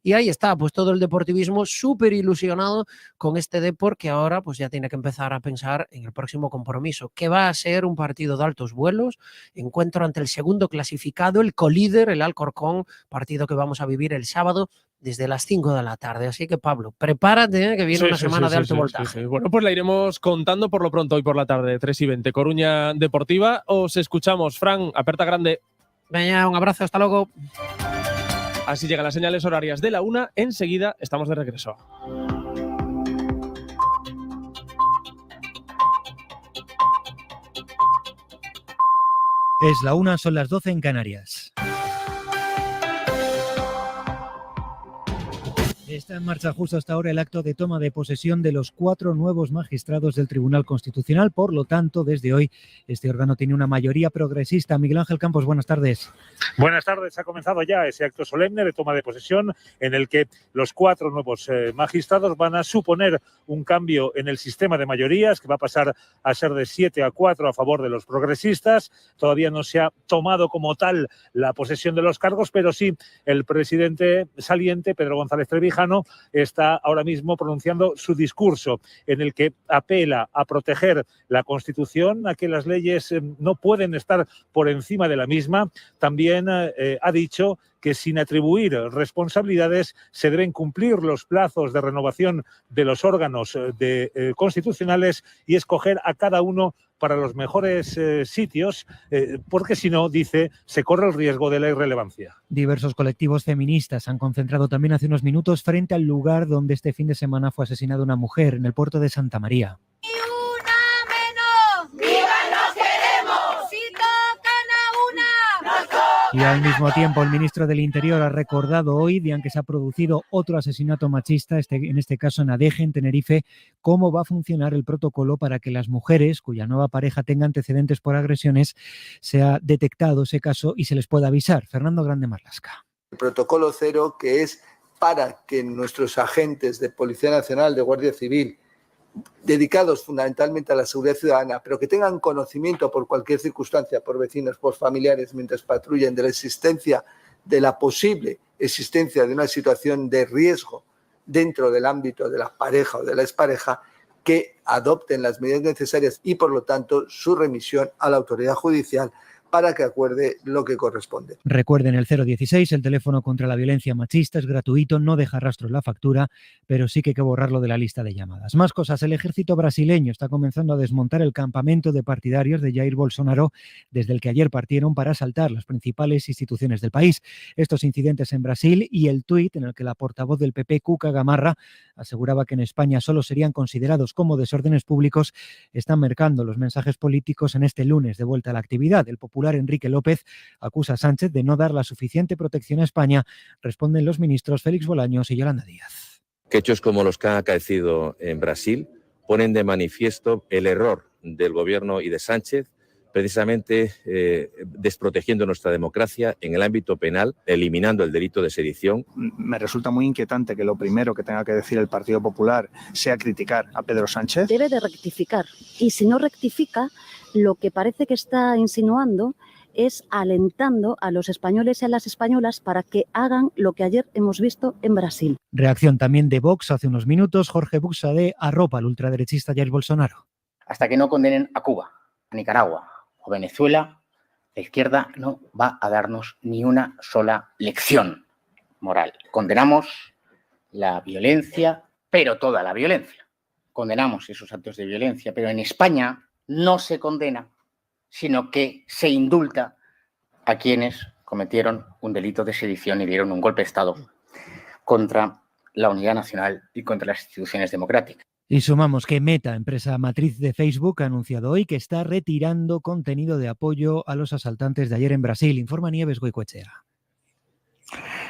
Y ahí está, pues todo el deportivismo súper ilusionado con este Depor, que ahora pues ya tiene que empezar a pensar en el próximo compromiso, que va a ser un partido de altos vuelos, encuentro ante el segundo clasificado, el colíder, el Alcorcón, partido que vamos a vivir el sábado desde las 5 de la tarde. Así que, Pablo, prepárate, que viene una semana de alto voltaje. Bueno, pues la iremos contando por lo pronto hoy por la tarde, 3:20, Coruña Deportiva. Os escuchamos. Fran, aperta grande. Venga, un abrazo, hasta luego. Así llegan las señales horarias de la 1. Enseguida estamos de regreso. Es la 1, son las 12 en Canarias. Está en marcha justo hasta ahora el acto de toma de posesión de los 4 nuevos magistrados del Tribunal Constitucional. Por lo tanto, desde hoy este órgano tiene una mayoría progresista. Miguel Ángel Campos, buenas tardes. Buenas tardes. Ha comenzado ya ese acto solemne de toma de posesión en el que los 4 nuevos magistrados van a suponer un cambio en el sistema de mayorías que va a pasar a ser de 7 a 4 a favor de los progresistas. Todavía no se ha tomado como tal la posesión de los cargos, pero sí el presidente saliente, Pedro González Trevijano, está ahora mismo pronunciando su discurso en el que apela a proteger la Constitución, a que las leyes no pueden estar por encima de la misma. También ha dicho que sin atribuir responsabilidades se deben cumplir los plazos de renovación de los órganos constitucionales y escoger a cada uno para los mejores sitios, porque si no, dice, se corre el riesgo de la irrelevancia. Diversos colectivos feministas se han concentrado también hace unos minutos frente al lugar donde este fin de semana fue asesinada una mujer, en el puerto de Santa María. Y al mismo tiempo el ministro del Interior ha recordado hoy, día en que se ha producido otro asesinato machista, en este caso en Adeje, en Tenerife, cómo va a funcionar el protocolo para que las mujeres cuya nueva pareja tenga antecedentes por agresiones sea detectado ese caso y se les pueda avisar. Fernando Grande Marlasca. El protocolo 0, que es para que nuestros agentes de Policía Nacional, de Guardia Civil, dedicados fundamentalmente a la seguridad ciudadana, pero que tengan conocimiento por cualquier circunstancia, por vecinos, por familiares, mientras patrullen, de la existencia, de la posible existencia de una situación de riesgo dentro del ámbito de la pareja o de la expareja, que adopten las medidas necesarias y, por lo tanto, su remisión a la autoridad judicial para que acuerde lo que corresponde. Recuerden el 016, el teléfono contra la violencia machista, es gratuito, no deja rastro en la factura, pero sí que hay que borrarlo de la lista de llamadas. Más cosas, el ejército brasileño está comenzando a desmontar el campamento de partidarios de Jair Bolsonaro, desde el que ayer partieron para asaltar las principales instituciones del país. Estos incidentes en Brasil y el tuit en el que la portavoz del PP, Cuca Gamarra, aseguraba que en España solo serían considerados como desórdenes públicos, están marcando los mensajes políticos en este lunes de vuelta a la actividad. El popular Enrique López acusa a Sánchez de no dar la suficiente protección a España. Responden los ministros Félix Bolaños y Yolanda Díaz. Que hechos como los que han acaecido en Brasil ponen de manifiesto el error del gobierno y de Sánchez, precisamente desprotegiendo nuestra democracia en el ámbito penal, eliminando el delito de sedición. Me resulta muy inquietante que lo primero que tenga que decir el Partido Popular sea criticar a Pedro Sánchez. Debe de rectificar, y si no rectifica, lo que parece que está insinuando es alentando a los españoles y a las españolas para que hagan lo que ayer hemos visto en Brasil. Reacción también de Vox hace unos minutos. Jorge Buxadé arropa al ultraderechista Jair Bolsonaro. Hasta que no condenen a Cuba, a Nicaragua o Venezuela, la izquierda no va a darnos ni una sola lección moral. Condenamos la violencia, pero toda la violencia. Condenamos esos actos de violencia, pero en España no se condena, sino que se indulta a quienes cometieron un delito de sedición y dieron un golpe de Estado contra la unidad nacional y contra las instituciones democráticas. Y sumamos que Meta, empresa matriz de Facebook, ha anunciado hoy que está retirando contenido de apoyo a los asaltantes de ayer en Brasil. Informa Nieves Goicoechea.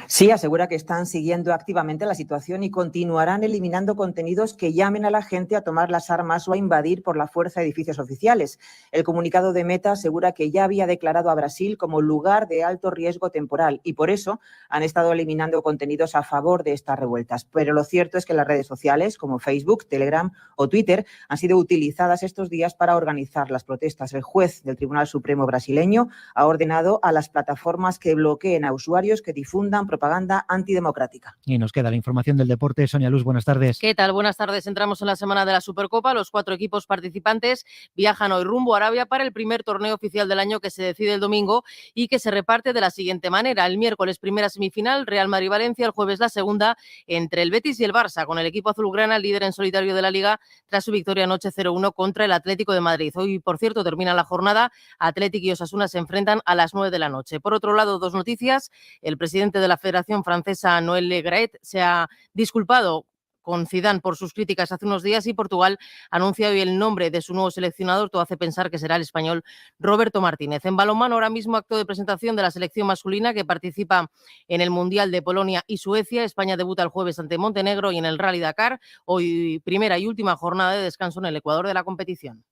Sí, asegura que están siguiendo activamente la situación y continuarán eliminando contenidos que llamen a la gente a tomar las armas o a invadir por la fuerza edificios oficiales. El comunicado de Meta asegura que ya había declarado a Brasil como lugar de alto riesgo temporal y por eso han estado eliminando contenidos a favor de estas revueltas. Pero lo cierto es que las redes sociales como Facebook, Telegram o Twitter han sido utilizadas estos días para organizar las protestas. El juez del Tribunal Supremo brasileño ha ordenado a las plataformas que bloqueen a usuarios que difundan propaganda antidemocrática. Y nos queda la información del deporte. Sonia Luz, buenas tardes. ¿Qué tal? Buenas tardes. Entramos en la semana de la Supercopa. Los 4 equipos participantes viajan hoy rumbo a Arabia para el primer torneo oficial del año que se decide el domingo y que se reparte de la siguiente manera. El miércoles primera semifinal, Real Madrid-Valencia. El jueves la segunda entre el Betis y el Barça, con el equipo azulgrana líder en solitario de la Liga tras su victoria anoche 0-1 contra el Atlético de Madrid. Hoy, por cierto, termina la jornada. Atlético y Osasuna se enfrentan a las 9 de la noche. Por otro lado, 2 noticias. El presidente de la Federación Francesa, Noël Le Graët, se ha disculpado con Zidane por sus críticas hace unos días y Portugal anuncia hoy el nombre de su nuevo seleccionador. Todo hace pensar que será el español Roberto Martínez. En balonmano, ahora mismo acto de presentación de la selección masculina que participa en el Mundial de Polonia y Suecia. España debuta el jueves ante Montenegro y en el Rally Dakar. Hoy primera y última jornada de descanso en el Ecuador de la competición.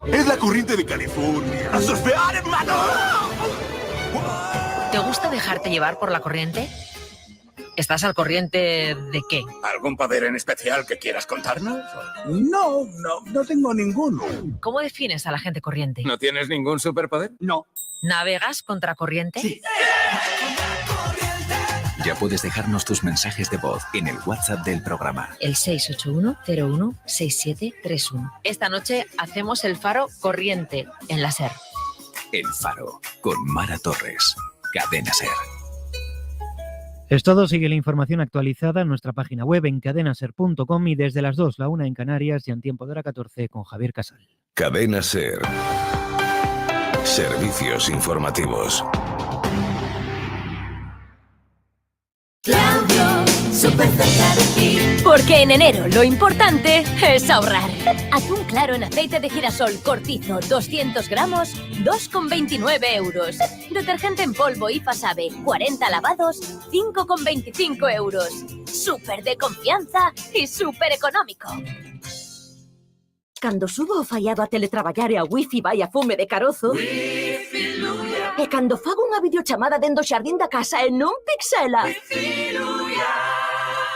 Es la corriente de California. ¡A surfear, hermano! ¿Te gusta dejarte llevar por la corriente? ¿Estás al corriente de qué? ¿Algún poder en especial que quieras contarnos? No tengo ninguno. ¿Cómo defines a la gente corriente? ¿No tienes ningún superpoder? No. ¿Navegas contra corriente? Sí. Ya puedes dejarnos tus mensajes de voz en el WhatsApp del programa. El 681-01-6731. Esta noche hacemos el faro corriente en la SER. El Faro, con Mara Torres. Cadena SER. Es todo, sigue la información actualizada en nuestra página web en cadenaser.com y desde las 2, la 1 en Canarias y en tiempo de la 14 con Javier Casal. Cadena SER. Servicios informativos. Claudio, súper cerca de ti. Porque en enero lo importante es ahorrar. Atún claro en aceite de girasol cortizo, 200 gramos, 2,29 euros. Detergente en polvo IFA Sabe, 40 lavados, 5,25 euros. Súper de confianza y súper económico. Cando subo o fallado a teletraballar e a wifi vai a fume de carozo. E cando fago unha videochamada dentro do xardín da casa e non pixela.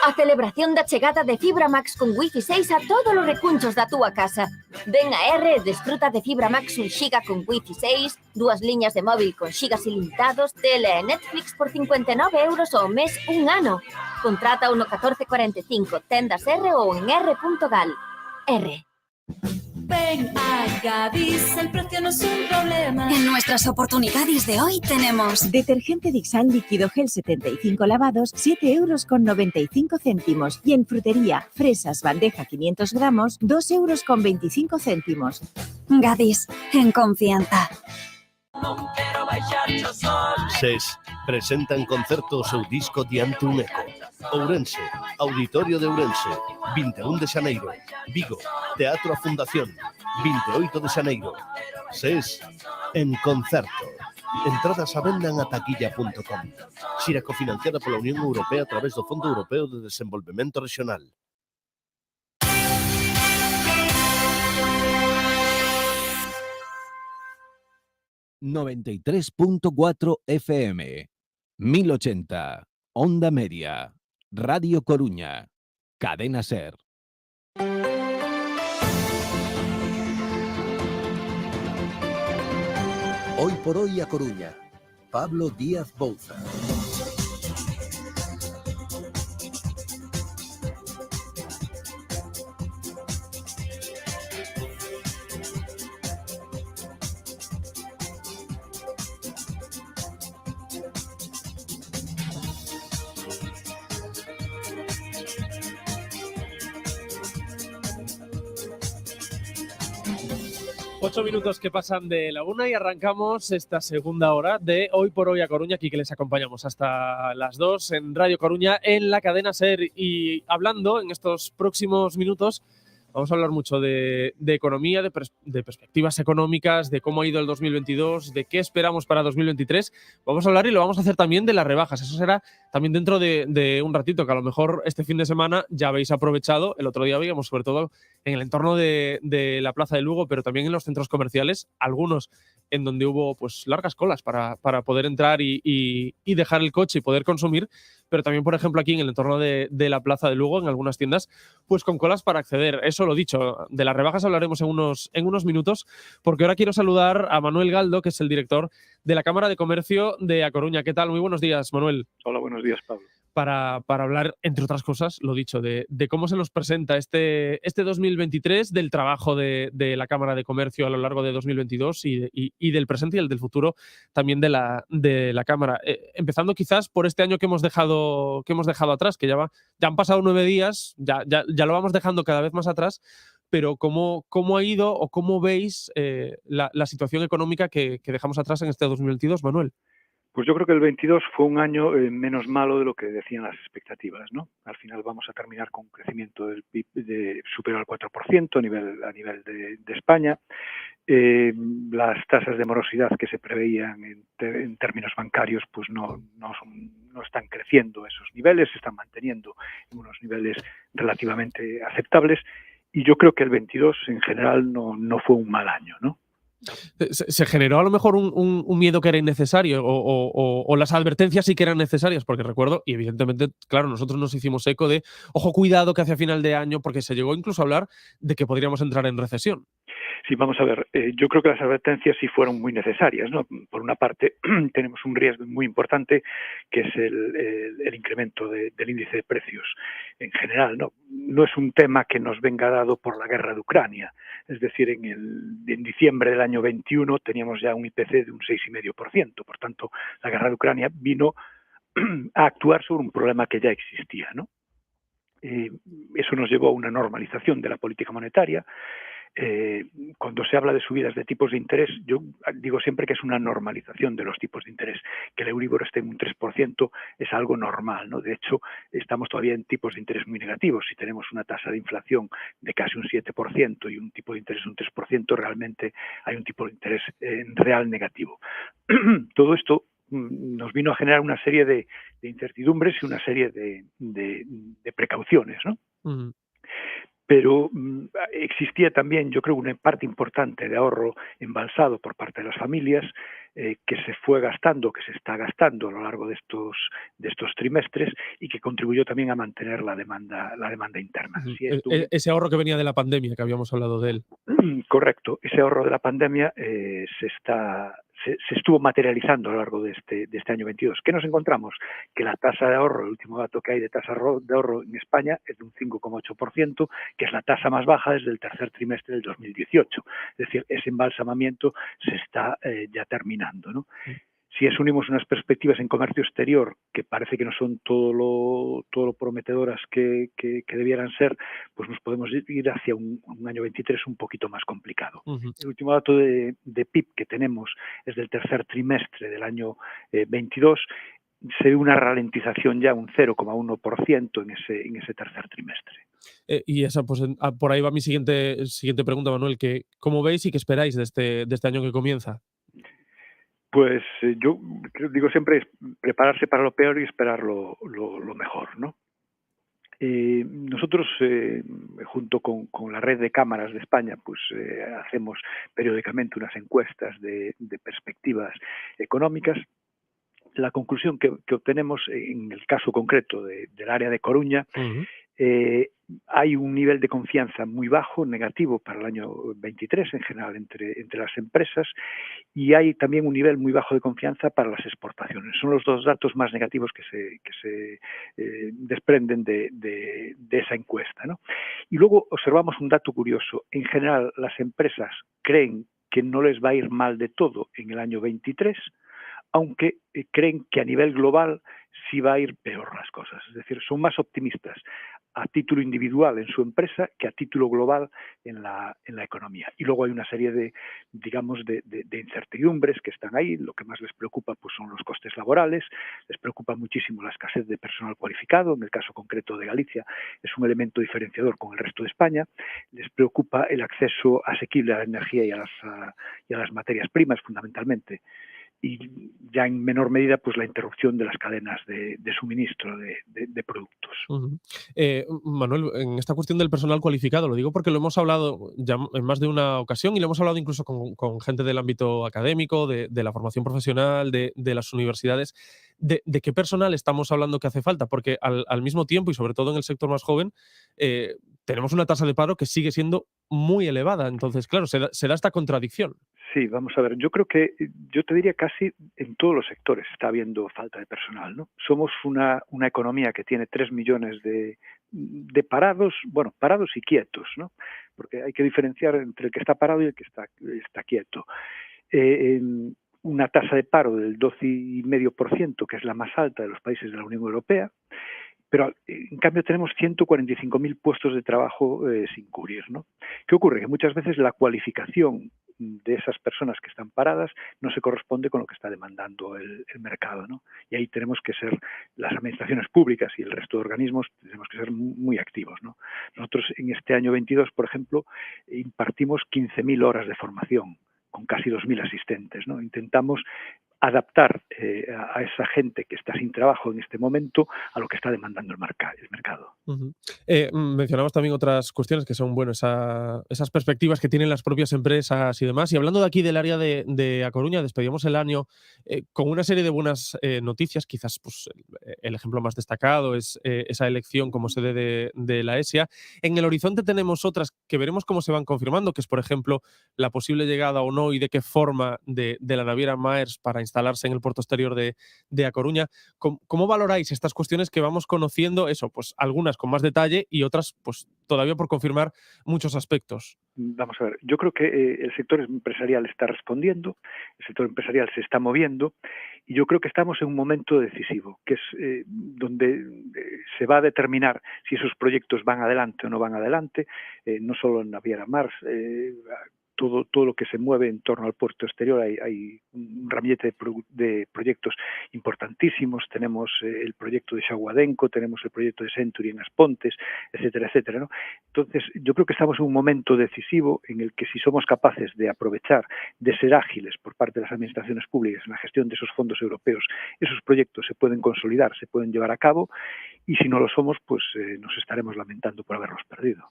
A celebración da chegada de Fibra Max con Wi-Fi 6 a todos os recunchos da túa casa. Ven a R e desfruta de Fibra Max 1 giga con Wi-Fi 6, 2 liñas de móvil con xigas ilimitados, tele e Netflix por 59 euros ao mes un ano. Contrata 1445, tendas R ou en r.gal. R. Ven a Gadis, el precio no es un problema. En nuestras oportunidades de hoy tenemos detergente Dixal líquido gel 75 lavados, 7,95 euros. Y en frutería, fresas bandeja 500 gramos, 2,25 euros. Gadis, en confianza. SES presenta en concerto o seu disco Diante un eco. Ourense, Auditorio de Ourense, 21 de xaneiro. Vigo, Teatro A Fundación, 28 de xaneiro. SES en concerto. Entradas a venda en ataquilla.com. Xira cofinanciada pola Unión Europea a través do Fondo Europeo de Desenvolvemento Regional. ...93.4 FM... ...1080... Onda Media... ...Radio Coruña... ...Cadena SER... Hoy por hoy a Coruña... ...Pablo Díaz Bouza... 8 minutos que pasan de la 1 y arrancamos esta segunda hora de Hoy por Hoy a Coruña, aquí que les acompañamos hasta las 2 en Radio Coruña, en la cadena SER. Y hablando en estos próximos minutos, vamos a hablar mucho de economía, de perspectivas económicas, de cómo ha ido el 2022, de qué esperamos para 2023. Vamos a hablar y lo vamos a hacer también de las rebajas. Eso será también dentro de un ratito, que a lo mejor este fin de semana ya habéis aprovechado. El otro día veíamos sobre todo en el entorno de la Plaza de Lugo, pero también en los centros comerciales, algunos en donde hubo pues largas colas para poder entrar y dejar el coche y poder consumir, pero también, por ejemplo, aquí en el entorno de la Plaza de Lugo, en algunas tiendas, pues con colas para acceder. Eso lo dicho, de las rebajas hablaremos en unos minutos, porque ahora quiero saludar a Manuel Galdo, que es el director de la Cámara de Comercio de A Coruña. ¿Qué tal? Muy buenos días, Manuel. Hola, buenos días, Pablo. Para hablar, entre otras cosas, lo dicho, de cómo se nos presenta este 2023, del trabajo de la Cámara de Comercio a lo largo de 2022 y del presente y el del futuro también de la Cámara. Empezando quizás por este año que hemos dejado atrás, que ya han pasado 9 días, ya lo vamos dejando cada vez más atrás, pero ¿cómo ha ido o cómo veis la situación económica que dejamos atrás en este 2022, Manuel? Pues yo creo que el 22 fue un año menos malo de lo que decían las expectativas, ¿no? Al final vamos a terminar con un crecimiento del PIB superior al 4% a nivel de España. Las tasas de morosidad que se preveían en términos bancarios pues no están creciendo a esos niveles, se están manteniendo en unos niveles relativamente aceptables, y yo creo que el 22 en general no fue un mal año, ¿no? ¿Se generó a lo mejor un miedo que era innecesario o las advertencias sí que eran necesarias? Porque recuerdo, y evidentemente, claro, nosotros nos hicimos eco de, ojo, cuidado que hacia final de año, porque se llegó incluso a hablar de que podríamos entrar en recesión. Sí, vamos a ver, yo creo que las advertencias sí fueron muy necesarias, ¿no? Por una parte, tenemos un riesgo muy importante, que es el incremento del índice de precios en general, ¿no? No es un tema que nos venga dado por la guerra de Ucrania, es decir, en diciembre del año 21 teníamos ya un IPC de un 6,5%, por tanto, la guerra de Ucrania vino a actuar sobre un problema que ya existía, ¿no? Eso nos llevó a una normalización de la política monetaria. Cuando se habla de subidas de tipos de interés, yo digo siempre que es una normalización de los tipos de interés. Que el Euribor esté en un 3% es algo normal, ¿no? De hecho, estamos todavía en tipos de interés muy negativos. Si tenemos una tasa de inflación de casi un 7% y un tipo de interés de un 3%, realmente hay un tipo de interés real negativo. Todo esto nos vino a generar una serie de incertidumbres y una serie de precauciones, ¿no? Uh-huh. Pero existía también, yo creo, una parte importante de ahorro embalsado por parte de las familias que se fue gastando, que se está gastando a lo largo de estos trimestres, y que contribuyó también a mantener la demanda interna. Uh-huh. Si esto... Ese ahorro que venía de la pandemia, que habíamos hablado de él. Correcto, ese ahorro de la pandemia se estuvo materializando a lo largo de este año 22. ¿Qué nos encontramos? Que la tasa de ahorro, el último dato que hay de tasa de ahorro en España es de un 5,8%, que es la tasa más baja desde el tercer trimestre del 2018. Es decir, ese embalsamamiento se está ya terminando, ¿no? Si unimos unas perspectivas en comercio exterior que parece que no son todo lo prometedoras que debieran ser, pues nos podemos ir hacia un año 23 un poquito más complicado. Uh-huh. El último dato de PIB que tenemos es del tercer trimestre del año 22, se ve una ralentización ya, un 0,1% en ese tercer trimestre. Y esa, pues, por ahí va mi siguiente pregunta, Manuel, que ¿cómo veis y qué esperáis de este año que comienza? Pues yo digo siempre es prepararse para lo peor y esperar lo mejor, ¿no? Nosotros, junto con la red de cámaras de España, pues hacemos periódicamente unas encuestas de perspectivas económicas. La conclusión que obtenemos en el caso concreto del área de Coruña, uh-huh. Hay un nivel de confianza muy bajo, negativo para el año 23 en general entre las empresas, y hay también un nivel muy bajo de confianza para las exportaciones. Son los dos datos más negativos que se desprenden de esa encuesta, ¿no? Y luego observamos un dato curioso. En general, las empresas creen que no les va a ir mal de todo en el año 23, aunque creen que a nivel global sí va a ir peor las cosas. Es decir, son más optimistas a título individual en su empresa que a título global en la economía. Y luego hay una serie de incertidumbres que están ahí. Lo que más les preocupa pues son los costes laborales, les preocupa muchísimo la escasez de personal cualificado. En el caso concreto de Galicia es un elemento diferenciador con el resto de España. Les preocupa el acceso asequible a la energía y a las materias primas, fundamentalmente. Y ya en menor medida pues la interrupción de las cadenas de suministro de productos. Uh-huh. Manuel, en esta cuestión del personal cualificado, lo digo porque lo hemos hablado ya en más de una ocasión y lo hemos hablado incluso con gente del ámbito académico, de la formación profesional, de las universidades. ¿De qué personal estamos hablando que hace falta? Porque al mismo tiempo, y sobre todo en el sector más joven, tenemos una tasa de paro que sigue siendo muy elevada. Entonces, claro, se da esta contradicción. Sí, vamos a ver, yo creo que, yo te diría casi en todos los sectores está habiendo falta de personal, ¿no? Somos una economía que tiene 3 millones de parados, bueno, parados y quietos, ¿no? Porque hay que diferenciar entre el que está parado y el que está quieto. Una tasa de paro del 12,5%, que es la más alta de los países de la Unión Europea, pero en cambio tenemos 145.000 puestos de trabajo sin cubrir, ¿no? ¿Qué ocurre? Que muchas veces la cualificación de esas personas que están paradas no se corresponde con lo que está demandando el mercado, ¿no? Y ahí tenemos que ser, las administraciones públicas y el resto de organismos, tenemos que ser muy activos, ¿no? Nosotros en este año 22, por ejemplo, impartimos 15.000 horas de formación con casi 2.000 asistentes, ¿no? Intentamos adaptar a esa gente que está sin trabajo en este momento a lo que está demandando el mercado. Mencionamos también otras cuestiones que son, bueno, esas perspectivas que tienen las propias empresas y demás. Y hablando de aquí del área de A Coruña, despedimos el año con una serie de buenas noticias. Quizás pues, el ejemplo más destacado es esa elección como sede de la ESIA. En el horizonte tenemos otras que veremos cómo se van confirmando, que es, por ejemplo, la posible llegada o no y de qué forma de la naviera Maersk para instalarse en el puerto exterior de A Coruña. ¿Cómo valoráis estas cuestiones que vamos conociendo? Eso, pues algunas con más detalle y otras pues todavía por confirmar muchos aspectos. Vamos a ver, yo creo que el sector empresarial está respondiendo, el sector empresarial se está moviendo y yo creo que estamos en un momento decisivo, que es donde se va a determinar si esos proyectos van adelante o no van adelante, no solo en Naviera Maersk, todo lo que se mueve en torno al puerto exterior, hay un ramillete de proyectos importantísimos, tenemos el proyecto de Xaguadenco, tenemos el proyecto de Century en As Pontes, etcétera, etcétera, ¿no? Entonces, yo creo que estamos en un momento decisivo en el que si somos capaces de aprovechar, de ser ágiles por parte de las administraciones públicas en la gestión de esos fondos europeos, esos proyectos se pueden consolidar, se pueden llevar a cabo, y si no lo somos, pues nos estaremos lamentando por haberlos perdido.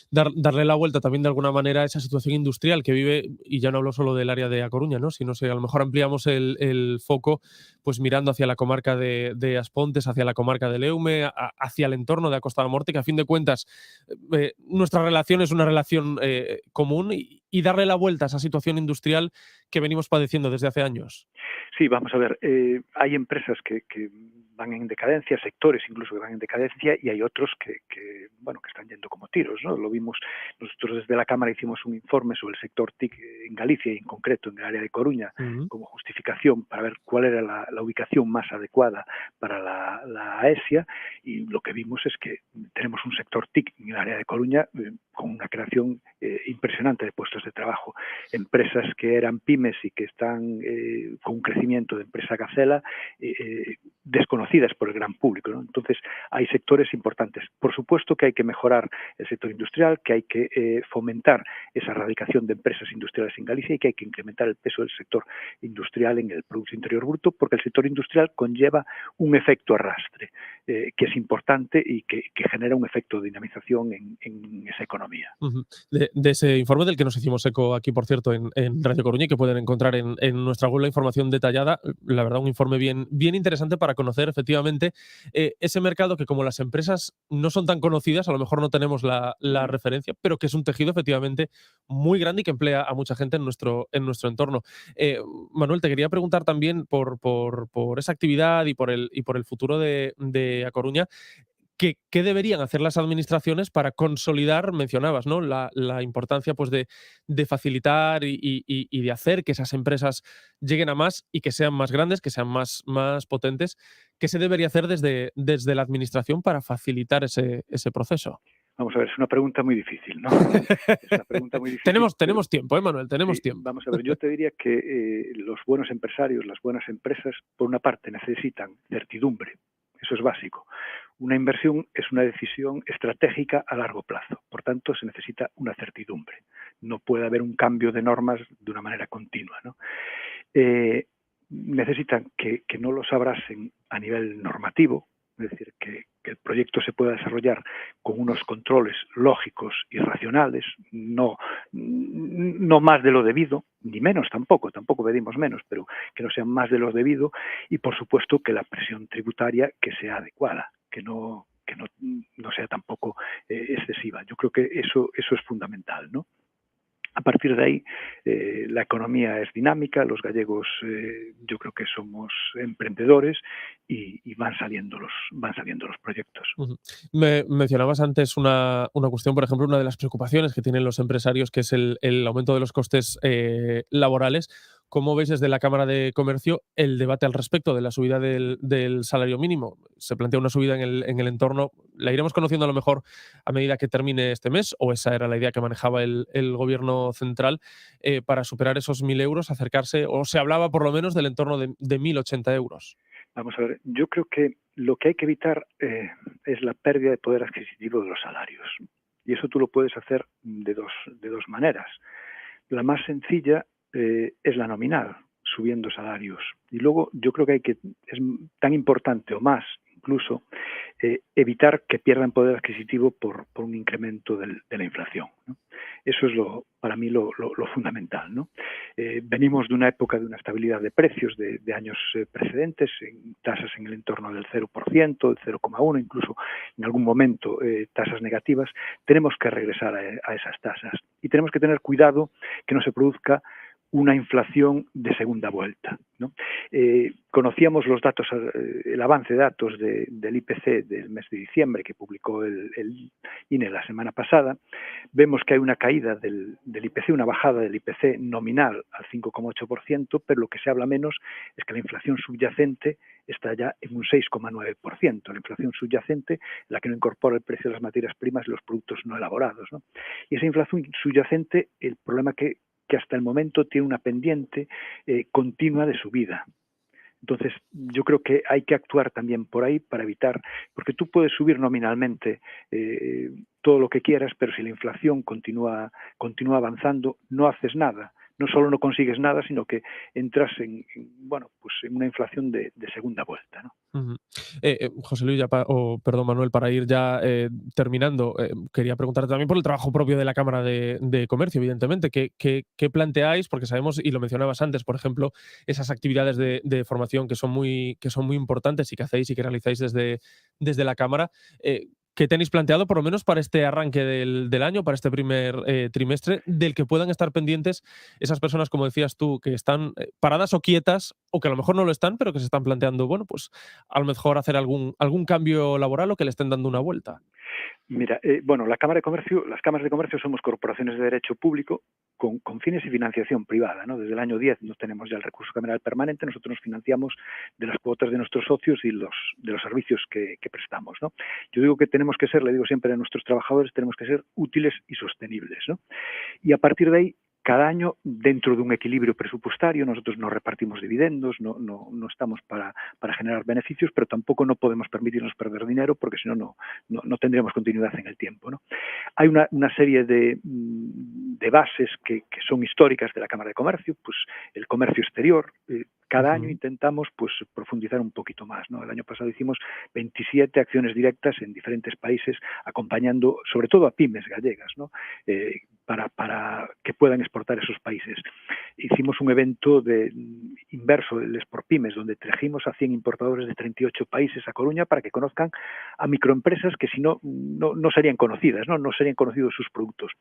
Darle la vuelta también de alguna manera a esa situación industrial que vive, y ya no hablo solo del área de A Coruña, ¿no? Sino que a lo mejor ampliamos el foco pues mirando hacia la comarca de As Pontes, hacia la comarca de Leume, hacia el entorno de A Costa da Morte, que a fin de cuentas nuestra relación es una relación común, y darle la vuelta a esa situación industrial que venimos padeciendo desde hace años. Sí, vamos a ver, hay empresas que van en decadencia, sectores incluso que van en decadencia, y hay otros que están yendo como tiros, ¿no? Lo vimos, nosotros desde la Cámara hicimos un informe sobre el sector TIC en Galicia y en concreto en el área de Coruña, como justificación para ver cuál era la ubicación más adecuada para la ESIA, y lo que vimos es que tenemos un sector TIC en el área de Coruña con una creación impresionante de puestos de trabajo, empresas que eran pymes y que están con un crecimiento de empresa gacela desconocidas por el gran público, ¿no? Entonces hay sectores importantes. Por supuesto que hay que mejorar el sector industrial, que hay que fomentar esa erradicación de empresas industriales en Galicia y que hay que incrementar el peso del sector industrial en el Producto Interior Bruto, porque el sector industrial conlleva un efecto arrastre que es importante y que genera un efecto de dinamización en esa economía. De ese informe del que nos hicimos eco aquí, por cierto, en Radio Coruña, y que pueden encontrar en nuestra web la información detallada, la verdad un informe bien interesante para conocer efectivamente ese mercado que, como las empresas no son tan conocidas, a lo mejor no tenemos la referencia, pero que es un tejido efectivamente muy grande y que emplea a mucha gente en nuestro entorno. Manuel, te quería preguntar también por esa actividad y por el futuro de A Coruña. ¿Qué deberían hacer las administraciones para consolidar, mencionabas, ¿no? la importancia pues, de facilitar y de hacer que esas empresas lleguen a más y que sean más grandes, que sean más potentes? ¿Qué se debería hacer desde la administración para facilitar ese proceso? Vamos a ver, es una pregunta muy difícil, ¿no? Es una pregunta muy difícil. Tenemos tiempo, Manuel, tenemos tiempo. Vamos a ver, yo te diría que los buenos empresarios, las buenas empresas, por una parte necesitan certidumbre, eso es básico. Una inversión es una decisión estratégica a largo plazo, por tanto se necesita una certidumbre. No puede haber un cambio de normas de una manera continua, ¿no? Necesitan que no los abrasen a nivel normativo, es decir, que el proyecto se pueda desarrollar con unos controles lógicos y racionales, no más de lo debido, ni menos tampoco pedimos menos, pero que no sean más de lo debido, y por supuesto que la presión tributaria que sea adecuada, que no sea tampoco excesiva. Yo creo que eso es fundamental, ¿no? A partir de ahí, la economía es dinámica, los gallegos yo creo que somos emprendedores y van saliendo los proyectos. Me mencionabas antes una cuestión, por ejemplo, una de las preocupaciones que tienen los empresarios, que es el aumento de los costes laborales. ¿cómo veis desde la Cámara de Comercio el debate al respecto de la subida del salario mínimo? ¿Se plantea una subida en el entorno? ¿La iremos conociendo a lo mejor a medida que termine este mes? ¿O esa era la idea que manejaba el Gobierno central para superar esos 1.000 euros, acercarse, o se hablaba por lo menos del entorno de 1.080 euros? Vamos a ver, yo creo que lo que hay que evitar es la pérdida de poder adquisitivo de los salarios. Y eso tú lo puedes hacer de dos maneras. La más sencilla es la nominal, subiendo salarios. Y luego yo creo que es tan importante o más incluso evitar que pierdan poder adquisitivo por un incremento de la inflación, ¿no? Eso es para mí lo fundamental, ¿no? Venimos de una época de una estabilidad de precios de años precedentes, en tasas en el entorno del 0%, del 0,1%, incluso en algún momento tasas negativas. Tenemos que regresar a esas tasas y tenemos que tener cuidado que no se produzca una inflación de segunda vuelta, ¿no? Conocíamos los datos, el avance de datos del IPC del mes de diciembre que publicó el INE la semana pasada. Vemos que hay una caída del IPC, una bajada del IPC nominal al 5,8%, pero lo que se habla menos es que la inflación subyacente está ya en un 6,9%. La inflación subyacente, la que no incorpora el precio de las materias primas y los productos no elaborados, ¿no? Y esa inflación subyacente, el problema que hasta el momento tiene una pendiente continua de subida. Entonces, yo creo que hay que actuar también por ahí para evitar, porque tú puedes subir nominalmente todo lo que quieras, pero si la inflación continúa avanzando, no haces nada. No solo no consigues nada, sino que entras en una inflación de segunda vuelta, ¿no? Uh-huh. José Luis, Manuel, para ir ya terminando, quería preguntarte también por el trabajo propio de la Cámara de Comercio, evidentemente. ¿Qué planteáis? Porque sabemos, y lo mencionabas antes, por ejemplo, esas actividades de formación que son muy importantes y que hacéis y que realizáis desde la Cámara. ¿Qué tenéis planteado, por lo menos para este arranque del año, para este primer trimestre, del que puedan estar pendientes esas personas, como decías tú, que están paradas o quietas, o que a lo mejor no lo están, pero que se están planteando, bueno, pues a lo mejor hacer algún cambio laboral o que le estén dando una vuelta? Mira, las cámaras de comercio somos corporaciones de derecho público con fines y financiación privada, ¿no? Desde el año 10 no tenemos ya el recurso cameral permanente, nosotros nos financiamos de las cuotas de nuestros socios y de los servicios que prestamos, ¿no? Yo digo que tenemos que ser, le digo siempre a nuestros trabajadores, tenemos que ser útiles y sostenibles, ¿no? Y a partir de ahí, cada año, dentro de un equilibrio presupuestario, nosotros no repartimos dividendos, no estamos para generar beneficios, pero tampoco no podemos permitirnos perder dinero porque si no tendríamos continuidad en el tiempo, ¿no? Hay una serie de bases que son históricas de la Cámara de Comercio, pues el comercio exterior. Cada año intentamos profundizar un poquito más, ¿no? El año pasado hicimos 27 acciones directas en diferentes países, acompañando sobre todo a pymes gallegas, ¿no? Para que puedan exportar esos países. Hicimos un evento inverso del Export Pymes, donde trajimos a 100 importadores de 38 países a Coruña para que conozcan a microempresas que si no serían conocidas, no serían conocidos sus productos.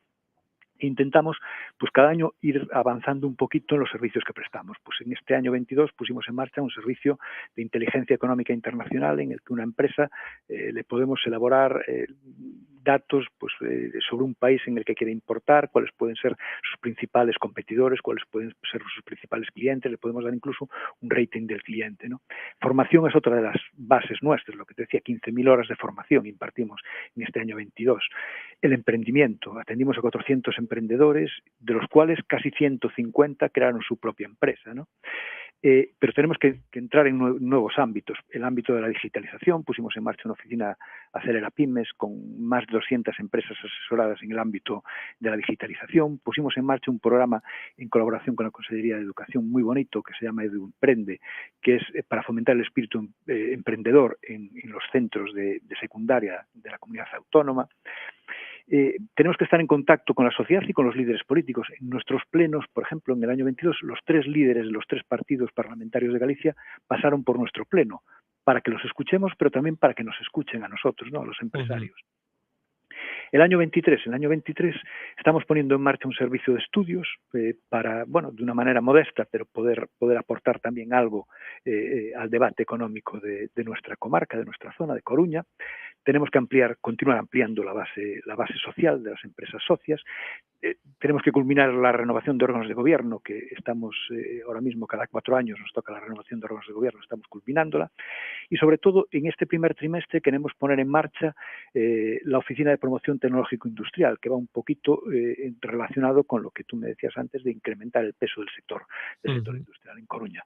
Intentamos, pues cada año ir avanzando un poquito en los servicios que prestamos. Pues en este año 22 pusimos en marcha un servicio de inteligencia económica internacional en el que una empresa le podemos elaborar datos sobre un país en el que quiere importar, cuáles pueden ser sus principales competidores, cuáles pueden ser sus principales clientes, le podemos dar incluso un rating del cliente, ¿no? Formación es otra de las bases nuestras, lo que te decía, 15.000 horas de formación impartimos en este año 22. El emprendimiento, atendimos a 400 emprendedores, de los cuales casi 150 crearon su propia empresa, ¿no? Pero tenemos que entrar en nuevos ámbitos. El ámbito de la digitalización, pusimos en marcha una oficina Acelera Pymes con más de 200 empresas asesoradas en el ámbito de la digitalización. Pusimos en marcha un programa en colaboración con la Consejería de Educación muy bonito que se llama EduEmprende, que es para fomentar el espíritu emprendedor en los centros de secundaria de la comunidad autónoma. Tenemos que estar en contacto con la sociedad y con los líderes políticos. En nuestros plenos, por ejemplo, en el año 22, los 3 líderes de los 3 partidos parlamentarios de Galicia pasaron por nuestro pleno para que los escuchemos, pero también para que nos escuchen a nosotros, ¿no? A los empresarios. El año 23 estamos poniendo en marcha un servicio de estudios para, de una manera modesta, pero poder aportar también algo al debate económico de nuestra comarca, de nuestra zona, de Coruña. Tenemos que continuar ampliando la base social de las empresas socias. Tenemos que culminar la renovación de órganos de gobierno, que estamos ahora mismo, cada 4 años nos toca la renovación de órganos de gobierno, estamos culminándola. Y sobre todo, en este primer trimestre queremos poner en marcha la Oficina de Promoción Tecnológico-Industrial, que va un poquito relacionado con lo que tú me decías antes de incrementar el peso del sector industrial en Coruña.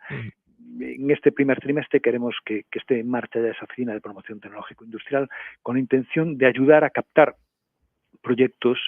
En este primer trimestre queremos que esté en marcha ya esa Oficina de Promoción Tecnológico-Industrial con intención de ayudar a captar proyectos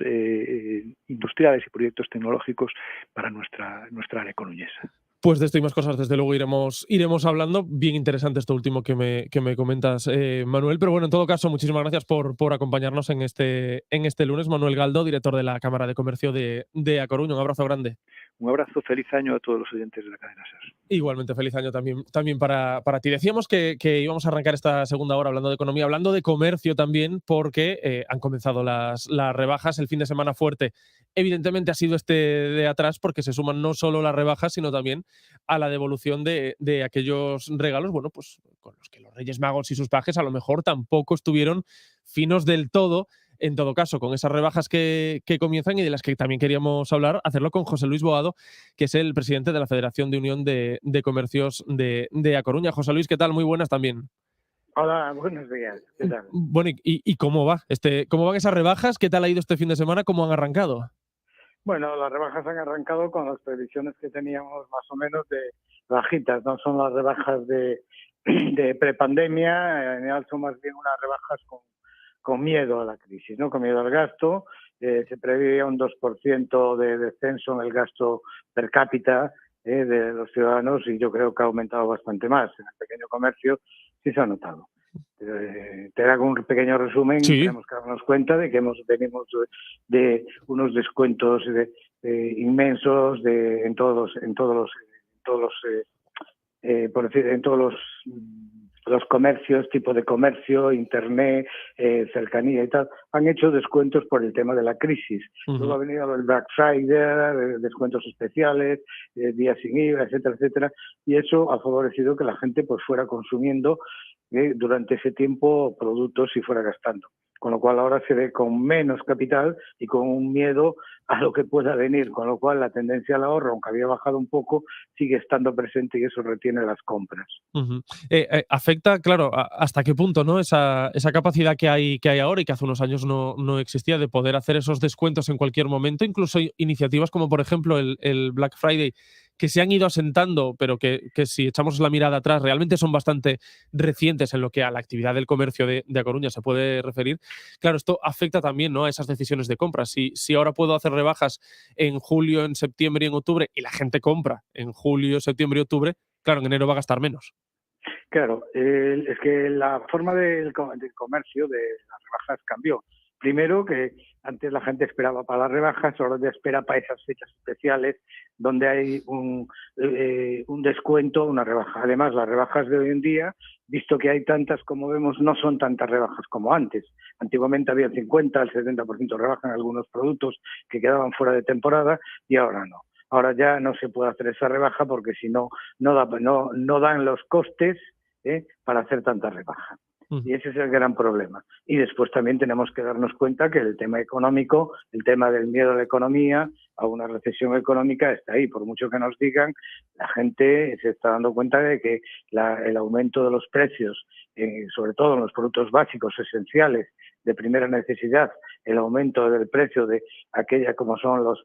industriales y proyectos tecnológicos para nuestra área coruñesa. Pues de esto y más cosas, desde luego, iremos hablando. Bien interesante esto último que me comentas, Manuel. Pero bueno, en todo caso, muchísimas gracias por acompañarnos en este lunes. Manuel Galdo, director de la Cámara de Comercio de A Coruña. Un abrazo grande. Un abrazo, feliz año a todos los oyentes de la cadena SER. Igualmente, feliz año también para ti. Decíamos que íbamos a arrancar esta segunda hora hablando de economía, hablando de comercio también, porque han comenzado las rebajas. El fin de semana fuerte, evidentemente, ha sido este de atrás, porque se suman no solo las rebajas, sino también a la devolución de aquellos regalos, pues con los que los Reyes Magos y sus pajes a lo mejor tampoco estuvieron finos del todo. En todo caso, con esas rebajas que comienzan y de las que también queríamos hablar, hacerlo con José Luis Boado, que es el presidente de la Federación de Unión de Comercios de A Coruña. José Luis, ¿qué tal? Muy buenas también. Hola, buenos días. ¿Qué tal? Bueno, ¿y cómo va? ¿Cómo van esas rebajas? ¿Qué tal ha ido este fin de semana? ¿Cómo han arrancado? Bueno, las rebajas han arrancado con las previsiones que teníamos más o menos de bajitas. No son las rebajas de prepandemia, en general son más bien unas rebajas con miedo a la crisis, ¿no? Con miedo al gasto. Se preveía un 2% de descenso en el gasto per cápita de los ciudadanos y yo creo que ha aumentado bastante más. En el pequeño comercio sí se ha notado. Te hago un pequeño resumen. Sí. Tenemos que darnos cuenta de que venimos de unos descuentos inmensos en todos los comercios, tipo de comercio, internet, cercanía y tal, han hecho descuentos por el tema de la crisis. Luego ha venido el Black Friday, descuentos especiales, días sin IVA, etcétera, etcétera, y eso ha favorecido que la gente pues fuera consumiendo durante ese tiempo productos y fuera gastando. Con lo cual ahora se ve con menos capital y con un miedo a lo que pueda venir, con lo cual la tendencia al ahorro, aunque había bajado un poco, sigue estando presente y eso retiene las compras. Afecta, claro, hasta qué punto, ¿no? Esa capacidad que hay ahora y que hace unos años no existía de poder hacer esos descuentos en cualquier momento, incluso iniciativas como por ejemplo el Black Friday, que se han ido asentando, pero que si echamos la mirada atrás realmente son bastante recientes en lo que a la actividad del comercio de A Coruña se puede referir. Claro, esto afecta también, ¿no?, a esas decisiones de compra. Si ahora puedo hacer rebajas en julio, en septiembre y en octubre y la gente compra en julio, septiembre y octubre, claro, en enero va a gastar menos. Claro, es que la forma del comercio de las rebajas cambió. Primero, que antes la gente esperaba para las rebajas, ahora ya espera para esas fechas especiales donde hay un descuento, una rebaja. Además, las rebajas de hoy en día, visto que hay tantas como vemos, no son tantas rebajas como antes. Antiguamente había 50 al 70% de rebaja en algunos productos que quedaban fuera de temporada y ahora no. Ahora ya no se puede hacer esa rebaja porque si no dan los costes para hacer tanta rebaja. Y ese es el gran problema. Y después también tenemos que darnos cuenta que el tema económico, el tema del miedo a la economía, a una recesión económica, está ahí. Por mucho que nos digan, la gente se está dando cuenta de que el aumento de los precios, sobre todo en los productos básicos esenciales de primera necesidad, el aumento del precio de aquella como son los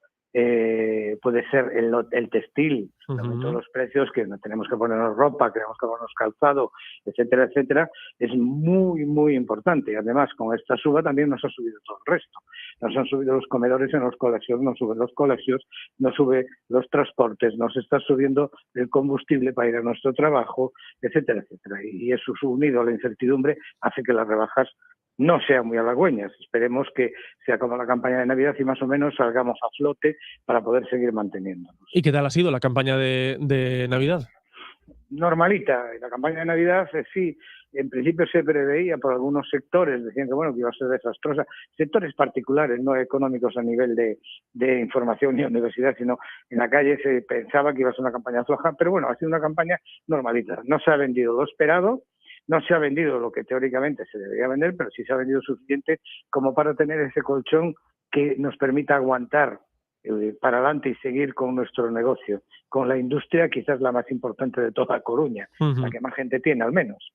puede ser el textil, el aumento de los precios, que tenemos que ponernos ropa, que tenemos que ponernos calzado, etcétera, etcétera, es muy, muy importante. Además, con esta suba también nos ha subido todo el resto. Nos han subido los comedores en los colegios, nos suben los colegios, nos sube los transportes, nos está subiendo el combustible para ir a nuestro trabajo, etcétera, etcétera. Y eso unido a la incertidumbre hace que las rebajas no sean muy halagüeñas. Esperemos que sea como la campaña de Navidad y más o menos salgamos a flote para poder seguir manteniéndonos. ¿Y qué tal ha sido la campaña de Navidad? normalita. La campaña de Navidad, sí, en principio se preveía por algunos sectores, decían que bueno, que iba a ser desastrosa, sectores particulares, no económicos a nivel de información ni universidad, sino en la calle se pensaba que iba a ser una campaña floja, pero bueno, ha sido una campaña normalita. No se ha vendido lo esperado, no se ha vendido lo que teóricamente se debería vender, pero sí se ha vendido suficiente como para tener ese colchón que nos permita aguantar para adelante y seguir con nuestro negocio, con la industria quizás la más importante de toda Coruña, la que más gente tiene al menos.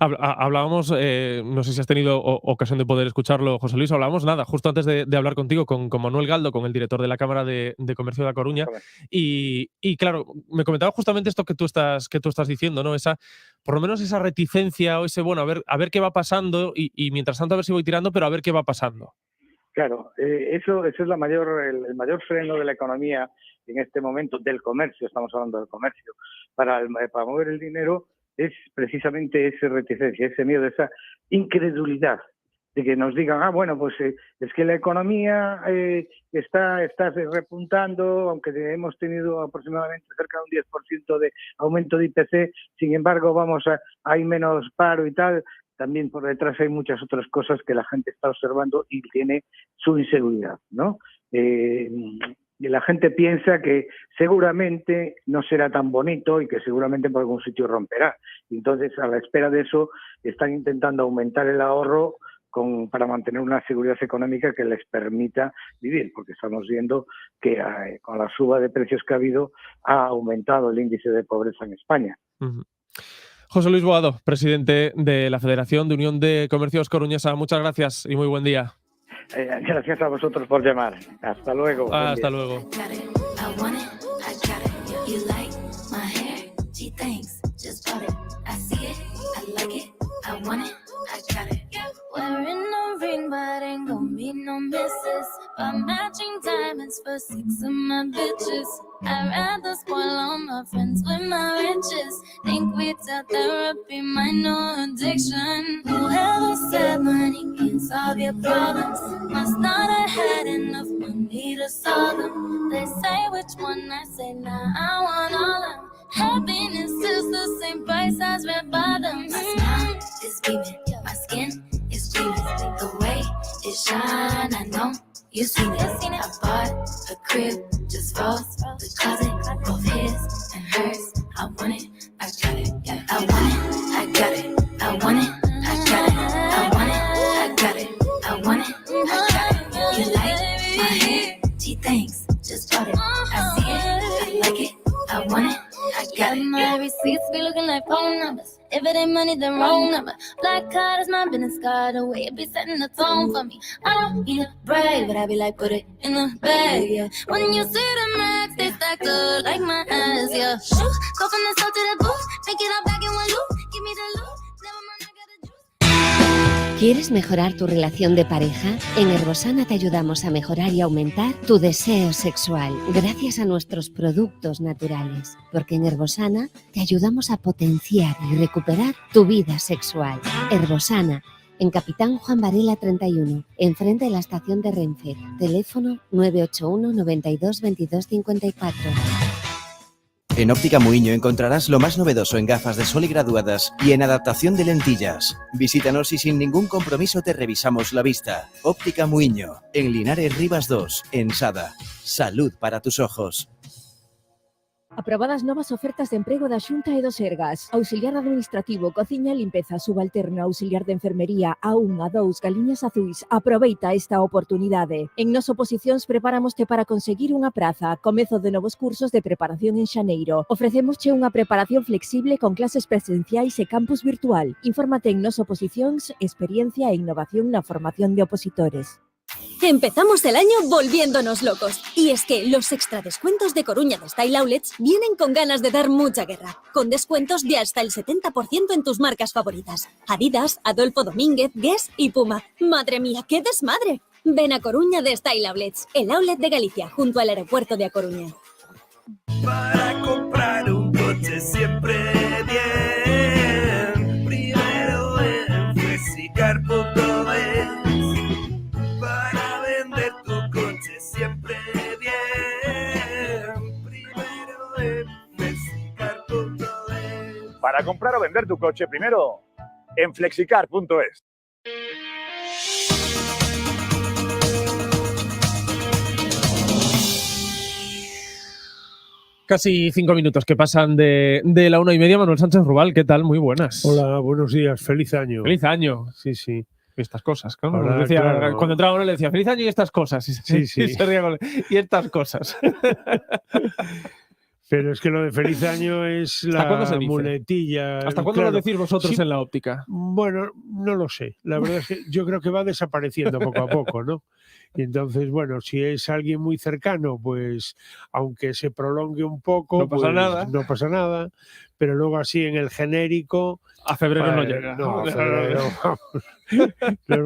Hablábamos, no sé si has tenido ocasión de poder escucharlo, José Luis, hablábamos justo antes de hablar contigo con Manuel Galdo, con el director de la Cámara de Comercio de A Coruña, y claro, me comentaba justamente esto que tú estás diciendo, ¿no? Por lo menos esa reticencia o ese, bueno, a ver qué va pasando y mientras tanto a ver si voy tirando, pero a ver qué va pasando. Claro, eso es el mayor freno de la economía en este momento, del comercio, estamos hablando del comercio, para mover el dinero, es precisamente esa reticencia, ese miedo, esa incredulidad de que nos digan, bueno, pues es que la economía está repuntando, aunque hemos tenido aproximadamente cerca de un 10% de aumento de IPC, sin embargo hay menos paro y tal. También por detrás hay muchas otras cosas que la gente está observando y tiene su inseguridad, ¿no? Y la gente piensa que seguramente no será tan bonito y que seguramente por algún sitio romperá. Entonces, a la espera de eso, están intentando aumentar el ahorro para mantener una seguridad económica que les permita vivir, porque estamos viendo que con la suba de precios que ha habido, ha aumentado el índice de pobreza en España. Uh-huh. José Luis Boado, presidente de la Federación de Unión de Comercios Coruñesa, muchas gracias y muy buen día. Gracias a vosotros por llamar. Hasta luego. Hasta luego. But ain't gon' be no misses. By matching diamonds for 6 of my bitches. I'd rather spoil all my friends with my riches. Think without therapy, my no addiction. Whoever said money can solve your problems must not have had enough money to solve them. They say which one, I say nah, I want all of them. Happiness is the same price as red bottoms. My smile is beaming, my skin is gleaming. The way it shine, I know you seen it. I bought a crib just for the closet, both his and hers. I want it, I got it. Yeah, I want it, I got it. I want it, I got it. I want it, I got it. I want it, I got it. You like my hair? Gee, thanks, just bought it. I see it, I like it. I want it, I got it. My receipts be looking like phone numbers. If it ain't money, then wrong number. Black card is my business card. The way it be setting the tone for me. I don't need a brag, but I be like, put it in the bag, yeah. When you see the max, they stack up like my ass, yeah. Shoo, go from the south to the booth. Make it all back in one loop. Give me the loot. Never mind, I got a juice. ¿Quieres mejorar tu relación de pareja? En Herbosana te ayudamos a mejorar y aumentar tu deseo sexual gracias a nuestros productos naturales. Porque en Herbosana te ayudamos a potenciar y recuperar tu vida sexual. Herbosana, en Capitán Juan Varela 31, enfrente de la estación de Renfe. Teléfono 981 92 22 54. En Óptica Muiño encontrarás lo más novedoso en gafas de sol y graduadas y en adaptación de lentillas. Visítanos y sin ningún compromiso te revisamos la vista. Óptica Muiño, en Linares Rivas 2, en Sada. Salud para tus ojos. Aprobadas novas ofertas de emprego da Xunta e do Sergas. Auxiliar administrativo, cociña e limpeza, subalterno, auxiliar de enfermería, A1, A2, galiñas azuis. Aproveita esta oportunidade. En Nos Oposicións preparamoste para conseguir unha praza. Comezo de novos cursos de preparación en xaneiro. Ofrecemosche unha preparación flexible con clases presenciais e campus virtual. Infórmate en Nos Oposicións, experiencia e innovación na formación de opositores. Empezamos el año volviéndonos locos. Y es que los extra descuentos de Coruña de Style Outlets vienen con ganas de dar mucha guerra. Con descuentos de hasta el 70% en tus marcas favoritas. Adidas, Adolfo Domínguez, Guess y Puma. ¡Madre mía, qué desmadre! Ven a Coruña de Style Outlets, el outlet de Galicia, junto al aeropuerto de A Coruña. Para comprar un coche siempre bien. Primero en Flexicar.es. Para vender tu coche siempre bien. Primero en Flexicar.es. comprar o vender tu coche, primero en flexicar.es. Casi 5 minutos que pasan de la 1:30. Manuel Sánchez Rubal, ¿qué tal? Muy buenas. Hola, buenos días. Feliz año. Feliz año. Sí, sí. Estas cosas, ¿no? Ahora, Decía, claro. Cuando entraba uno le decía, feliz año y estas cosas. Y Sí, sí. y se ría con él. Y estas cosas. Pero es que lo de feliz año es ¿Hasta cuándo se la dice? muletilla. ¿Hasta cuándo lo decís vosotros Sí, en la óptica? Bueno, no lo sé. La verdad es que yo creo que va desapareciendo poco a poco, ¿no? Y entonces, bueno, si es alguien muy cercano, pues aunque se prolongue un poco, No pasa pues, nada. no pasa nada. Pero luego así en el genérico... A febrero no llega. No, a febrero, vamos.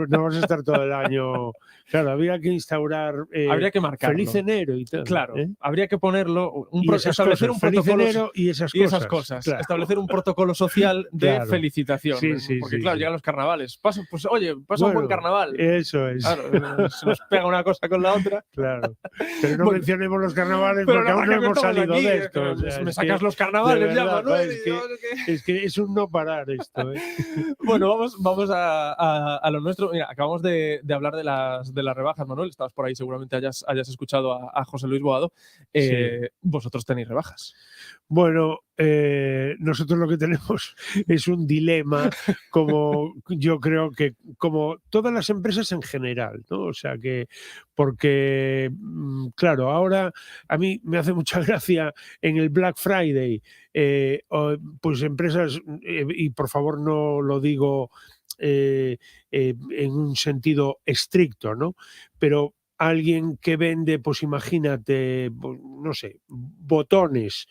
No vas a estar todo el año... Claro, habría que instaurar... Habría que marcarlo. Feliz enero y tal. Claro, ¿eh? habría que ponerlo, Y esas establecer cosas, un feliz protocolo enero y esas cosas, claro. establecer un protocolo social de Claro. felicitación. Sí, sí, porque sí, claro, sí. llegan los carnavales. Pasa un buen carnaval. Eso es. Claro, se nos pega una cosa con la otra. Claro. Pero no Bueno, mencionemos los carnavales pero porque no, aún no que hemos estamos salido aquí, de esto. O sea, me es sacas que, los carnavales de ya, verdad, Manuel. es que es un no parar esto. ¿eh? Bueno, vamos a lo nuestro. Mira, acabamos de hablar de las rebajas, Manuel. Estabas por ahí, seguramente hayas escuchado a José Luis Boado. Vosotros tenéis rebajas. Bueno, nosotros lo que tenemos es un dilema, como yo creo que como todas las empresas en general, ¿no? O sea que, porque, claro, ahora a mí me hace mucha gracia en el Black Friday, pues empresas, y por favor no lo digo en un sentido estricto, ¿no? Pero alguien que vende, pues imagínate, no sé, botones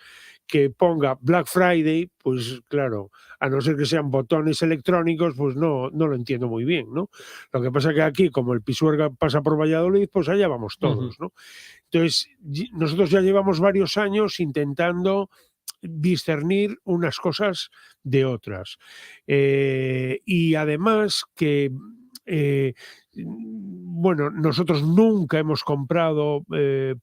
que ponga Black Friday, pues claro, a no ser que sean botones electrónicos, pues no lo entiendo muy bien, ¿no? Lo que pasa que aquí, como el Pisuerga pasa por Valladolid, pues allá vamos todos, ¿no? Entonces, nosotros ya llevamos varios años intentando discernir unas cosas de otras. Y además que... bueno, nosotros nunca hemos comprado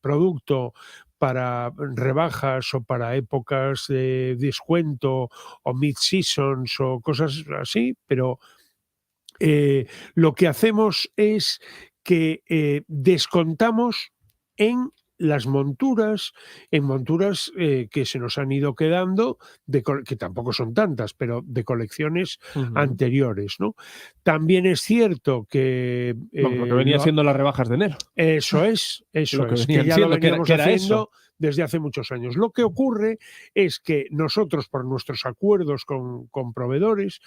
producto para rebajas o para épocas de descuento o mid-seasons o cosas así, pero lo que hacemos es que descontamos en las monturas, que se nos han ido quedando, que tampoco son tantas, pero de colecciones anteriores, ¿no? También es cierto que... lo que venía siendo las rebajas de enero. Eso es, que ya lo veníamos haciendo desde hace muchos años. Lo que ocurre es que nosotros, por nuestros acuerdos con proveedores,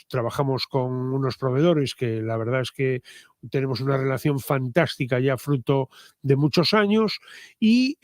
trabajamos con unos proveedores que la verdad es que tenemos una relación fantástica ya fruto de muchos años y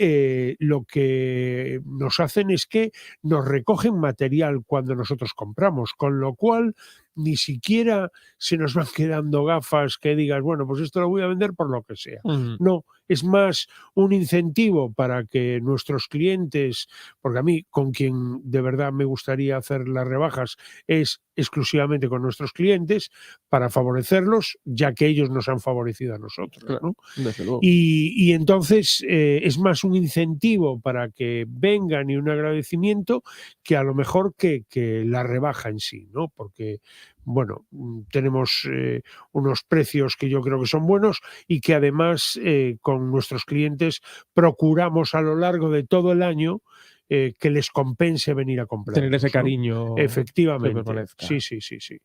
lo que nos hacen es que nos recogen material cuando nosotros compramos, con lo cual ni siquiera se nos van quedando gafas que digas, bueno, pues esto lo voy a vender por lo que sea. No, es más un incentivo para que nuestros clientes, porque a mí con quien de verdad me gustaría hacer las rebajas es exclusivamente con nuestros clientes, para favorecerlos, ya que ellos nos han favorecido a nosotros, ¿no? Desde luego. Y entonces es más un incentivo para que vengan y un agradecimiento que a lo mejor que la rebaja en sí, ¿no? Porque, bueno, tenemos unos precios que yo creo que son buenos y que además con nuestros clientes procuramos a lo largo de todo el año que les compense venir a comprar. Tener ese cariño. Efectivamente. Sí. Sí.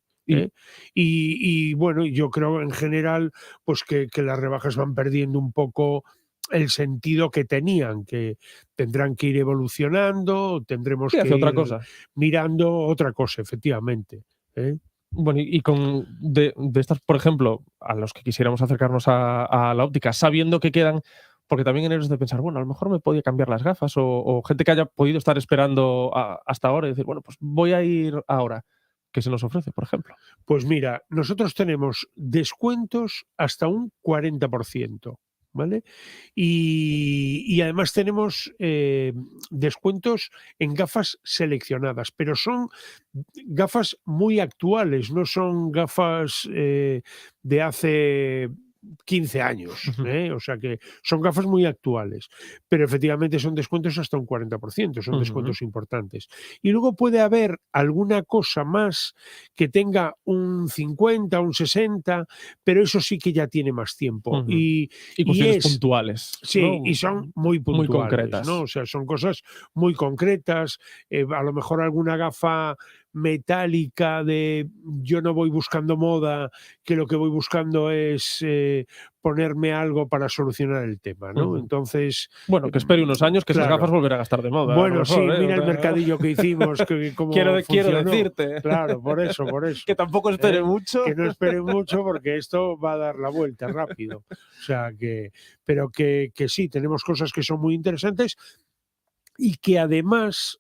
Y bueno, yo creo en general pues que las rebajas van perdiendo un poco el sentido que tenían, que tendrán que ir evolucionando, tendremos que ir otra cosa. Mirando otra cosa, efectivamente. Bueno, y con de estas, por ejemplo, a los que quisiéramos acercarnos a la óptica, sabiendo que quedan, porque también en ellos es de pensar, bueno, a lo mejor me podía cambiar las gafas o gente que haya podido estar esperando hasta ahora y decir, bueno, pues voy a ir ahora. ¿Qué se nos ofrece, por ejemplo? Pues mira, nosotros tenemos descuentos hasta un 40%. ¿Vale? Y además tenemos descuentos en gafas seleccionadas, pero son gafas muy actuales, no son gafas de hace 15 años, o sea que son gafas muy actuales, pero efectivamente son descuentos hasta un 40%, son descuentos importantes. Y luego puede haber alguna cosa más que tenga un 50, un 60, pero eso sí que ya tiene más tiempo. Y cuestiones puntuales. Sí, ¿no? y son muy puntuales, muy concretas. ¿no? O sea, son cosas muy concretas, a lo mejor alguna gafa metálica de yo no voy buscando moda, que lo que voy buscando es ponerme algo para solucionar el tema, ¿no? Entonces... Bueno, que espere unos años que esas gafas volverán a estar de moda. Bueno, sí, mejor, mira el mercadillo que hicimos, cómo quiero funcionó. decirte. Claro, por eso. Que tampoco espere mucho. Que no espere mucho porque esto va a dar la vuelta rápido. O sea, pero que sí, tenemos cosas que son muy interesantes. Y que además,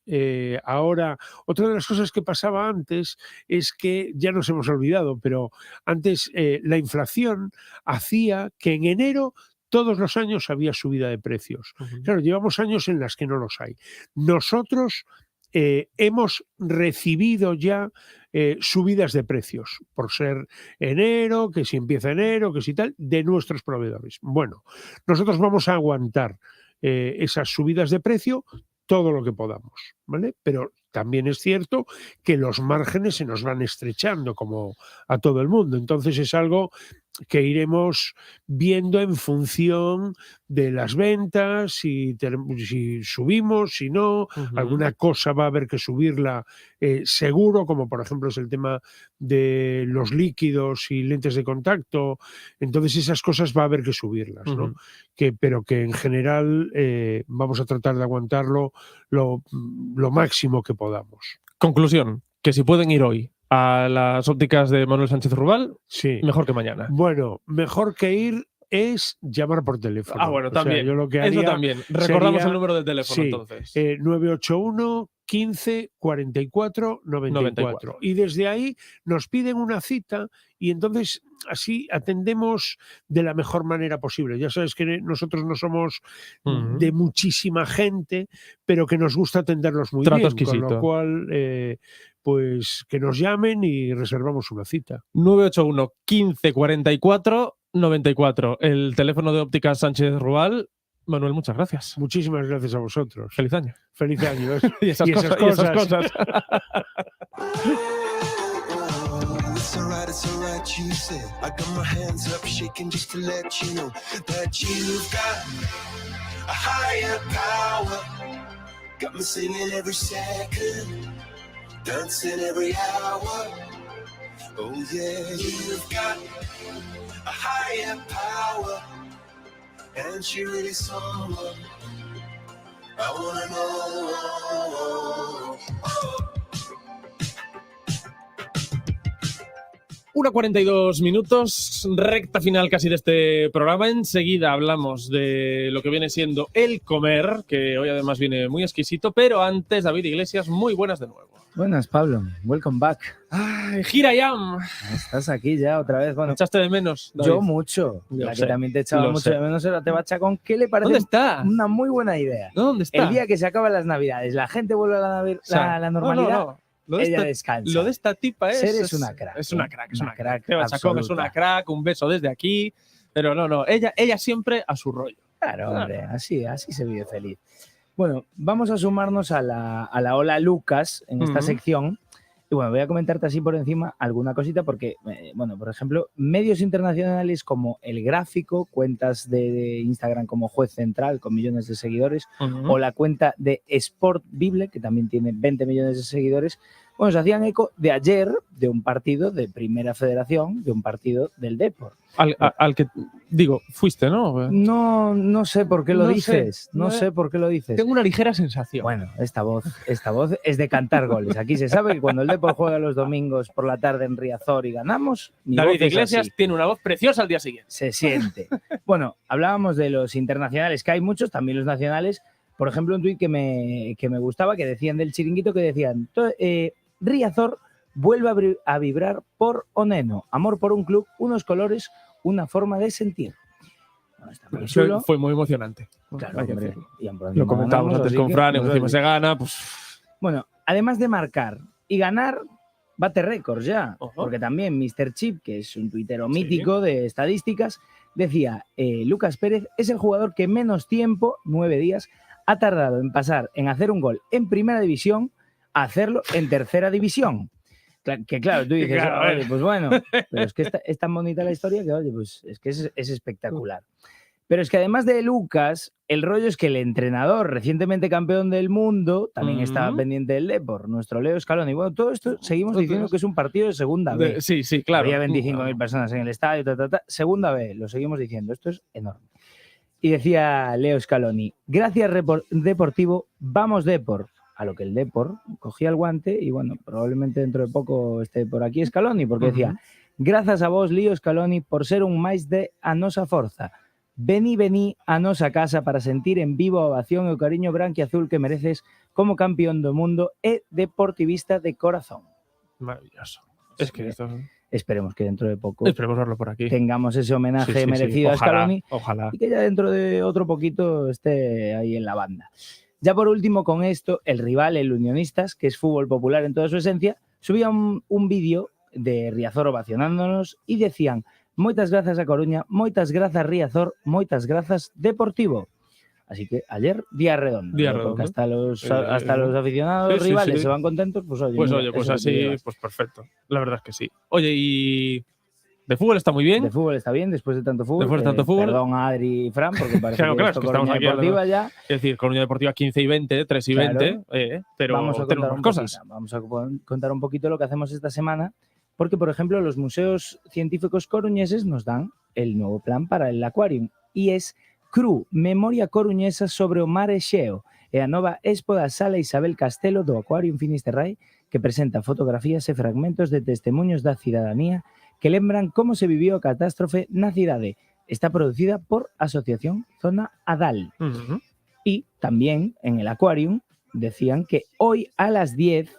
ahora, otra de las cosas que pasaba antes es que, ya nos hemos olvidado, pero antes la inflación hacía que en enero todos los años había subida de precios. Claro, llevamos años en las que no los hay. Nosotros hemos recibido ya subidas de precios por ser enero, que si empieza enero, que si tal, de nuestros proveedores. Bueno, nosotros vamos a aguantar esas subidas de precio todo lo que podamos, ¿vale? Pero también es cierto que los márgenes se nos van estrechando como a todo el mundo. Entonces es algo que iremos viendo en función de las ventas, si subimos, si no, alguna cosa va a haber que subirla seguro, como por ejemplo es el tema de los líquidos y lentes de contacto. Entonces esas cosas va a haber que subirlas, ¿no? Pero que en general vamos a tratar de aguantarlo lo máximo que podamos. Conclusión, que si pueden ir hoy a las ópticas de Manuel Sánchez Rubal, sí, mejor que mañana. Bueno, mejor que ir es llamar por teléfono. Ah, bueno, también. O sea, yo lo que haría eso también. Recordamos sería, el número de teléfono, sí, entonces. 981 15 44 94. Y desde ahí nos piden una cita y entonces así atendemos de la mejor manera posible. Ya sabes que nosotros no somos de muchísima gente, pero que nos gusta atenderlos muy Trato bien. exquisito. Con lo cual, pues que nos llamen y reservamos una cita. 981 15 44 94. El teléfono de ópticas Sánchez Rubal. Manuel, muchas gracias. Muchísimas gracias a vosotros. Feliz año. Feliz año. y esas cosas. It's alright, you said. I got my hands up, shaking just to let you know that you've got a higher power. Got me singing every second, dancing every hour. Oh yeah, you've got a higher power. And she really someone I wanna know. 1:42 minutos, recta final casi de este programa. Enseguida hablamos de lo que viene siendo el comer, que hoy además viene muy exquisito, pero antes, David Iglesias, muy buenas de nuevo. Buenas, Pablo. Welcome back. Ay, here I am. Estás aquí ya otra vez. Bueno, ¿me echaste de menos, David? Yo mucho. La que también te echaba mucho de menos era Teba Chacón. ¿Qué le parece? ¿Dónde está? Una muy buena idea. ¿Dónde está? El día que se acaban las Navidades, la gente vuelve a la normalidad. No. Ella descansa. Lo de esta tipa es una crack. Es una crack. Una crack. Teba Chacón es una crack. Un beso desde aquí. Pero no. Ella siempre a su rollo. Claro, hombre. Así se vive feliz. Bueno, vamos a sumarnos a la Hola Lucas en esta sección. Y bueno, voy a comentarte así por encima alguna cosita porque, bueno, por ejemplo, medios internacionales como El Gráfico, cuentas de Instagram como Juez Central con millones de seguidores, o la cuenta de Sport Bible, que también tiene 20 millones de seguidores, bueno, se hacían eco de ayer de un partido de Primera Federación, de un partido del Depor. Al que, digo, fuiste, ¿no? No sé por qué lo dices. No sé por qué lo dices. Tengo una ligera sensación. Bueno, esta voz es de cantar goles. Aquí se sabe que cuando el Depor juega los domingos por la tarde en Riazor y ganamos, David Iglesias tiene una voz preciosa al día siguiente. Se siente. Bueno, hablábamos de los internacionales, que hay muchos, también los nacionales. Por ejemplo, un tuit que me gustaba, que decían del Chiringuito, que decían... Riazor vuelve a vibrar por Oneno. Amor por un club, unos colores, una forma de sentir. Bueno, fue muy emocionante. Claro, hombre. Lo comentábamos antes con Fran, encima se gana. Pues... Bueno, además de marcar y ganar, bate récords ya, porque también Mr. Chip, que es un tuitero mítico de estadísticas, decía, Lucas Pérez es el jugador que menos tiempo, 9 días, ha tardado en pasar en hacer un gol en primera división a hacerlo en tercera división. Que claro, tú dices, claro, oye, pues bueno, pero es que es tan bonita la historia que, oye, pues es que es espectacular. Pero es que además de Lucas, el rollo es que el entrenador recientemente campeón del mundo también estaba pendiente del Depor, nuestro Leo Scaloni. Bueno, todo esto seguimos diciendo que es un partido de segunda B. Sí, claro. Había 25.000 personas en el estadio, segunda B, lo seguimos diciendo. Esto es enorme. Y decía Leo Scaloni, gracias Deportivo, vamos Depor. A lo que el Depor cogía el guante y bueno, probablemente dentro de poco esté por aquí Scaloni, porque decía, gracias a vos, Leo Scaloni, por ser un máis de a nosa forza. Vení a nosa casa para sentir en vivo a ovación e o cariño branquiazul que mereces como campeón do mundo e deportivista de corazón. Maravilloso. Es que esto... Esperemos que dentro de poco esperemos verlo por aquí. Tengamos ese homenaje merecido a Scaloni. Ojalá. Y que ya dentro de otro poquito esté ahí en la banda. Ya por último con esto, el rival, el Unionistas, que es fútbol popular en toda su esencia, subía un vídeo de Riazor ovacionándonos y decían moitas grazas a Coruña, moitas grazas Riazor, moitas grazas Deportivo. Así que ayer, día redondo. Porque hasta los aficionados rivales se van contentos, pues oye. Pues así, pues perfecto. La verdad es que sí. Oye, y... ¿De fútbol está muy bien? De fútbol está bien, después de tanto fútbol. Perdón a Adri y Fran, porque parece claro, que Coruña Deportiva ya... Es decir, Coruña Deportiva 15 y 20, 3 y 20, pero vamos a tenemos más cosas. Vamos a contar un poquito lo que hacemos esta semana, porque, por ejemplo, los museos científicos coruñeses nos dan el nuevo plan para el Aquarium, y es CRU, Memoria Coruñesa sobre o Mar Exeo, e a nova expo da Sala Isabel Castelo do Aquarium Finisterrae, que presenta fotografías e fragmentos de testemunhos da cidadanía que lembran como se viviu a catástrofe na cidade. Está producida por Asociación Zona Adal. Y también en el Aquarium decían que hoy a las 10,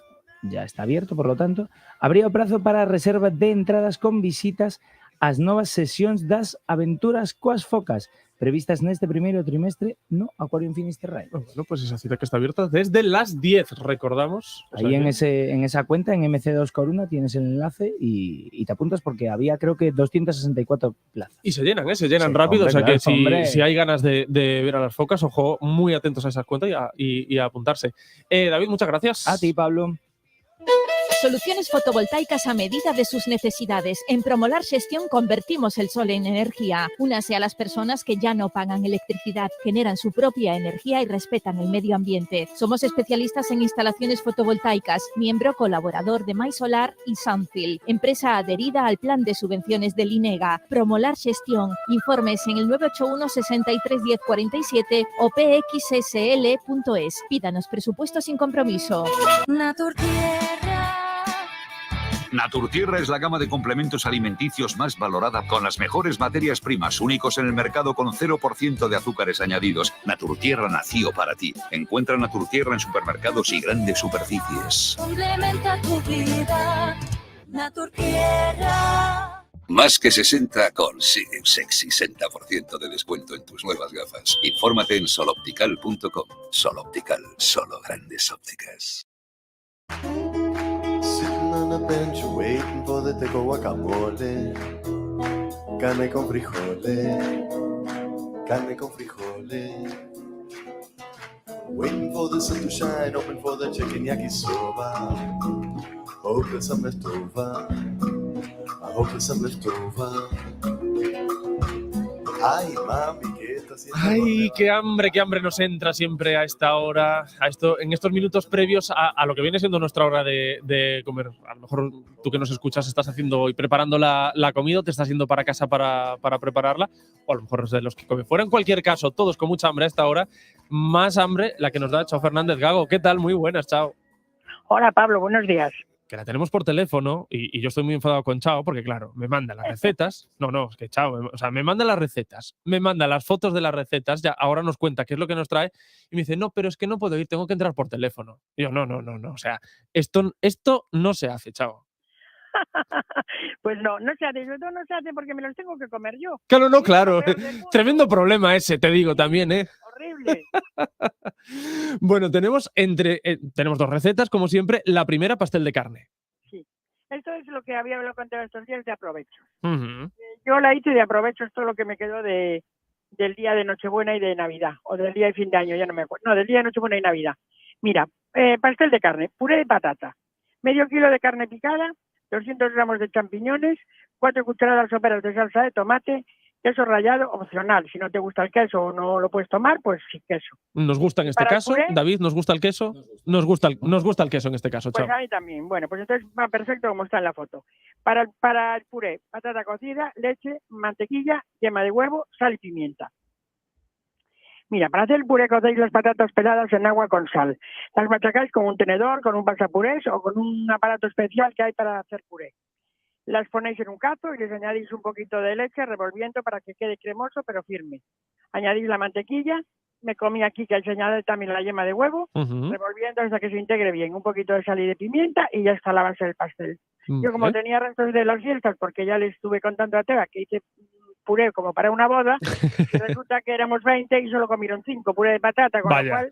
ya está abierto por lo tanto, habría o prazo para a reserva de entradas con visitas ás novas sesións das aventuras coas focas previstas neste primeiro trimestre no Aquarium Finisterrae. Bueno, pues esa cita que está abierta desde las 10, recordamos. Ahí en esa cuenta, en MC2 Coruna, tienes el enlace y te apuntas porque había creo que 264 plazas. Y se llenan rápido, hombre, o sea que si hay ganas de ver a las focas, ojo, muy atentos a esas cuentas y a apuntarse. David, muchas gracias. A ti, Pablo. Soluciones fotovoltaicas a medida de sus necesidades. En Promolar Gestión convertimos el sol en energía. Únase a las personas que ya no pagan electricidad, generan su propia energía y respetan el medio ambiente. Somos especialistas en instalaciones fotovoltaicas, miembro colaborador de MySolar y Sunfield, empresa adherida al plan de subvenciones del INEGA. Promolar Gestión. Informes en el 981 63 10 47 o pxsl.es. Pídanos presupuesto sin compromiso. Naturtierra es la gama de complementos alimenticios más valorada, con las mejores materias primas, únicos en el mercado, con 0% de azúcares añadidos. Naturtierra nació para ti. Encuentra Naturtierra en supermercados y grandes superficies. Complementa tu vida, Naturtierra. Más que 60 consigue un sexy 60% de descuento en tus nuevas gafas. Infórmate en soloptical.com. Soloptical, solo grandes ópticas. On the bench waiting for the teco guacamole, carne con frijoles, waiting for the sun to shine, open for the chicken yakisoba, hope there's some left over, I hope there's some left over. Ay, mami, ¿qué está haciendo? Ay, qué hambre nos entra siempre a esta hora, en estos minutos previos a lo que viene siendo nuestra hora de comer. A lo mejor tú que nos escuchas estás haciendo y preparando la comida, te estás yendo para casa para prepararla, o a lo mejor es de los que comen fuera. En cualquier caso, todos con mucha hambre a esta hora, más hambre la que nos da Chao Fernández. Gago, ¿qué tal? Muy buenas, Chao. Hola, Pablo, buenos días. Que la tenemos por teléfono y yo estoy muy enfadado con Chao porque, claro, me manda las recetas. No, es que Chao, me manda las recetas, me manda las fotos de las recetas, ya ahora nos cuenta qué es lo que nos trae y me dice, no, pero es que no puedo ir, tengo que entrar por teléfono. Y yo, no, o sea, esto no se hace, Chao. Pues no se hace, no se hace porque me los tengo que comer yo. Claro. Tremendo problema ese, te digo también, ¿eh? Horrible. Bueno, tenemos dos recetas, como siempre. La primera, pastel de carne. Sí. Esto es lo que había hablado con todos estos días de aprovecho. Ujú. Yo la hice de aprovecho, es todo lo que me quedó del día de Nochebuena y de Navidad, o del día de fin de año, ya no me acuerdo. No, del día de Nochebuena y Navidad. Mira, pastel de carne, puré de patata, medio kilo de carne picada, 200 gramos de champiñones, 4 cucharadas soperas de salsa de tomate, queso rallado opcional. Si no te gusta el queso o no lo puedes tomar, pues sin queso. Nos gusta en este Para el caso, puré, David, ¿nos gusta el queso? Nos gusta el queso en este caso, pues chao. a mí también. Bueno, pues entonces va perfecto como está en la foto. Para el puré, patata cocida, leche, mantequilla, yema de huevo, sal y pimienta. Mira, para hacer el puré cocéis las patatas peladas en agua con sal. Las machacáis con un tenedor, con un pasapurés o con un aparato especial que hay para hacer puré. Las ponéis en un cazo y les añadís un poquito de leche revolviendo para que quede cremoso pero firme. Añadís la mantequilla, me comí aquí que se añade también la yema de huevo, revolviendo hasta que se integre bien, un poquito de sal y de pimienta y ya está la base del pastel. Yo como tenía restos de las fiestas, porque ya le estuve contando a Teba que hice puré como para una boda, y resulta que éramos 20 y solo comieron 5 puré de patata, con Vaya. lo cual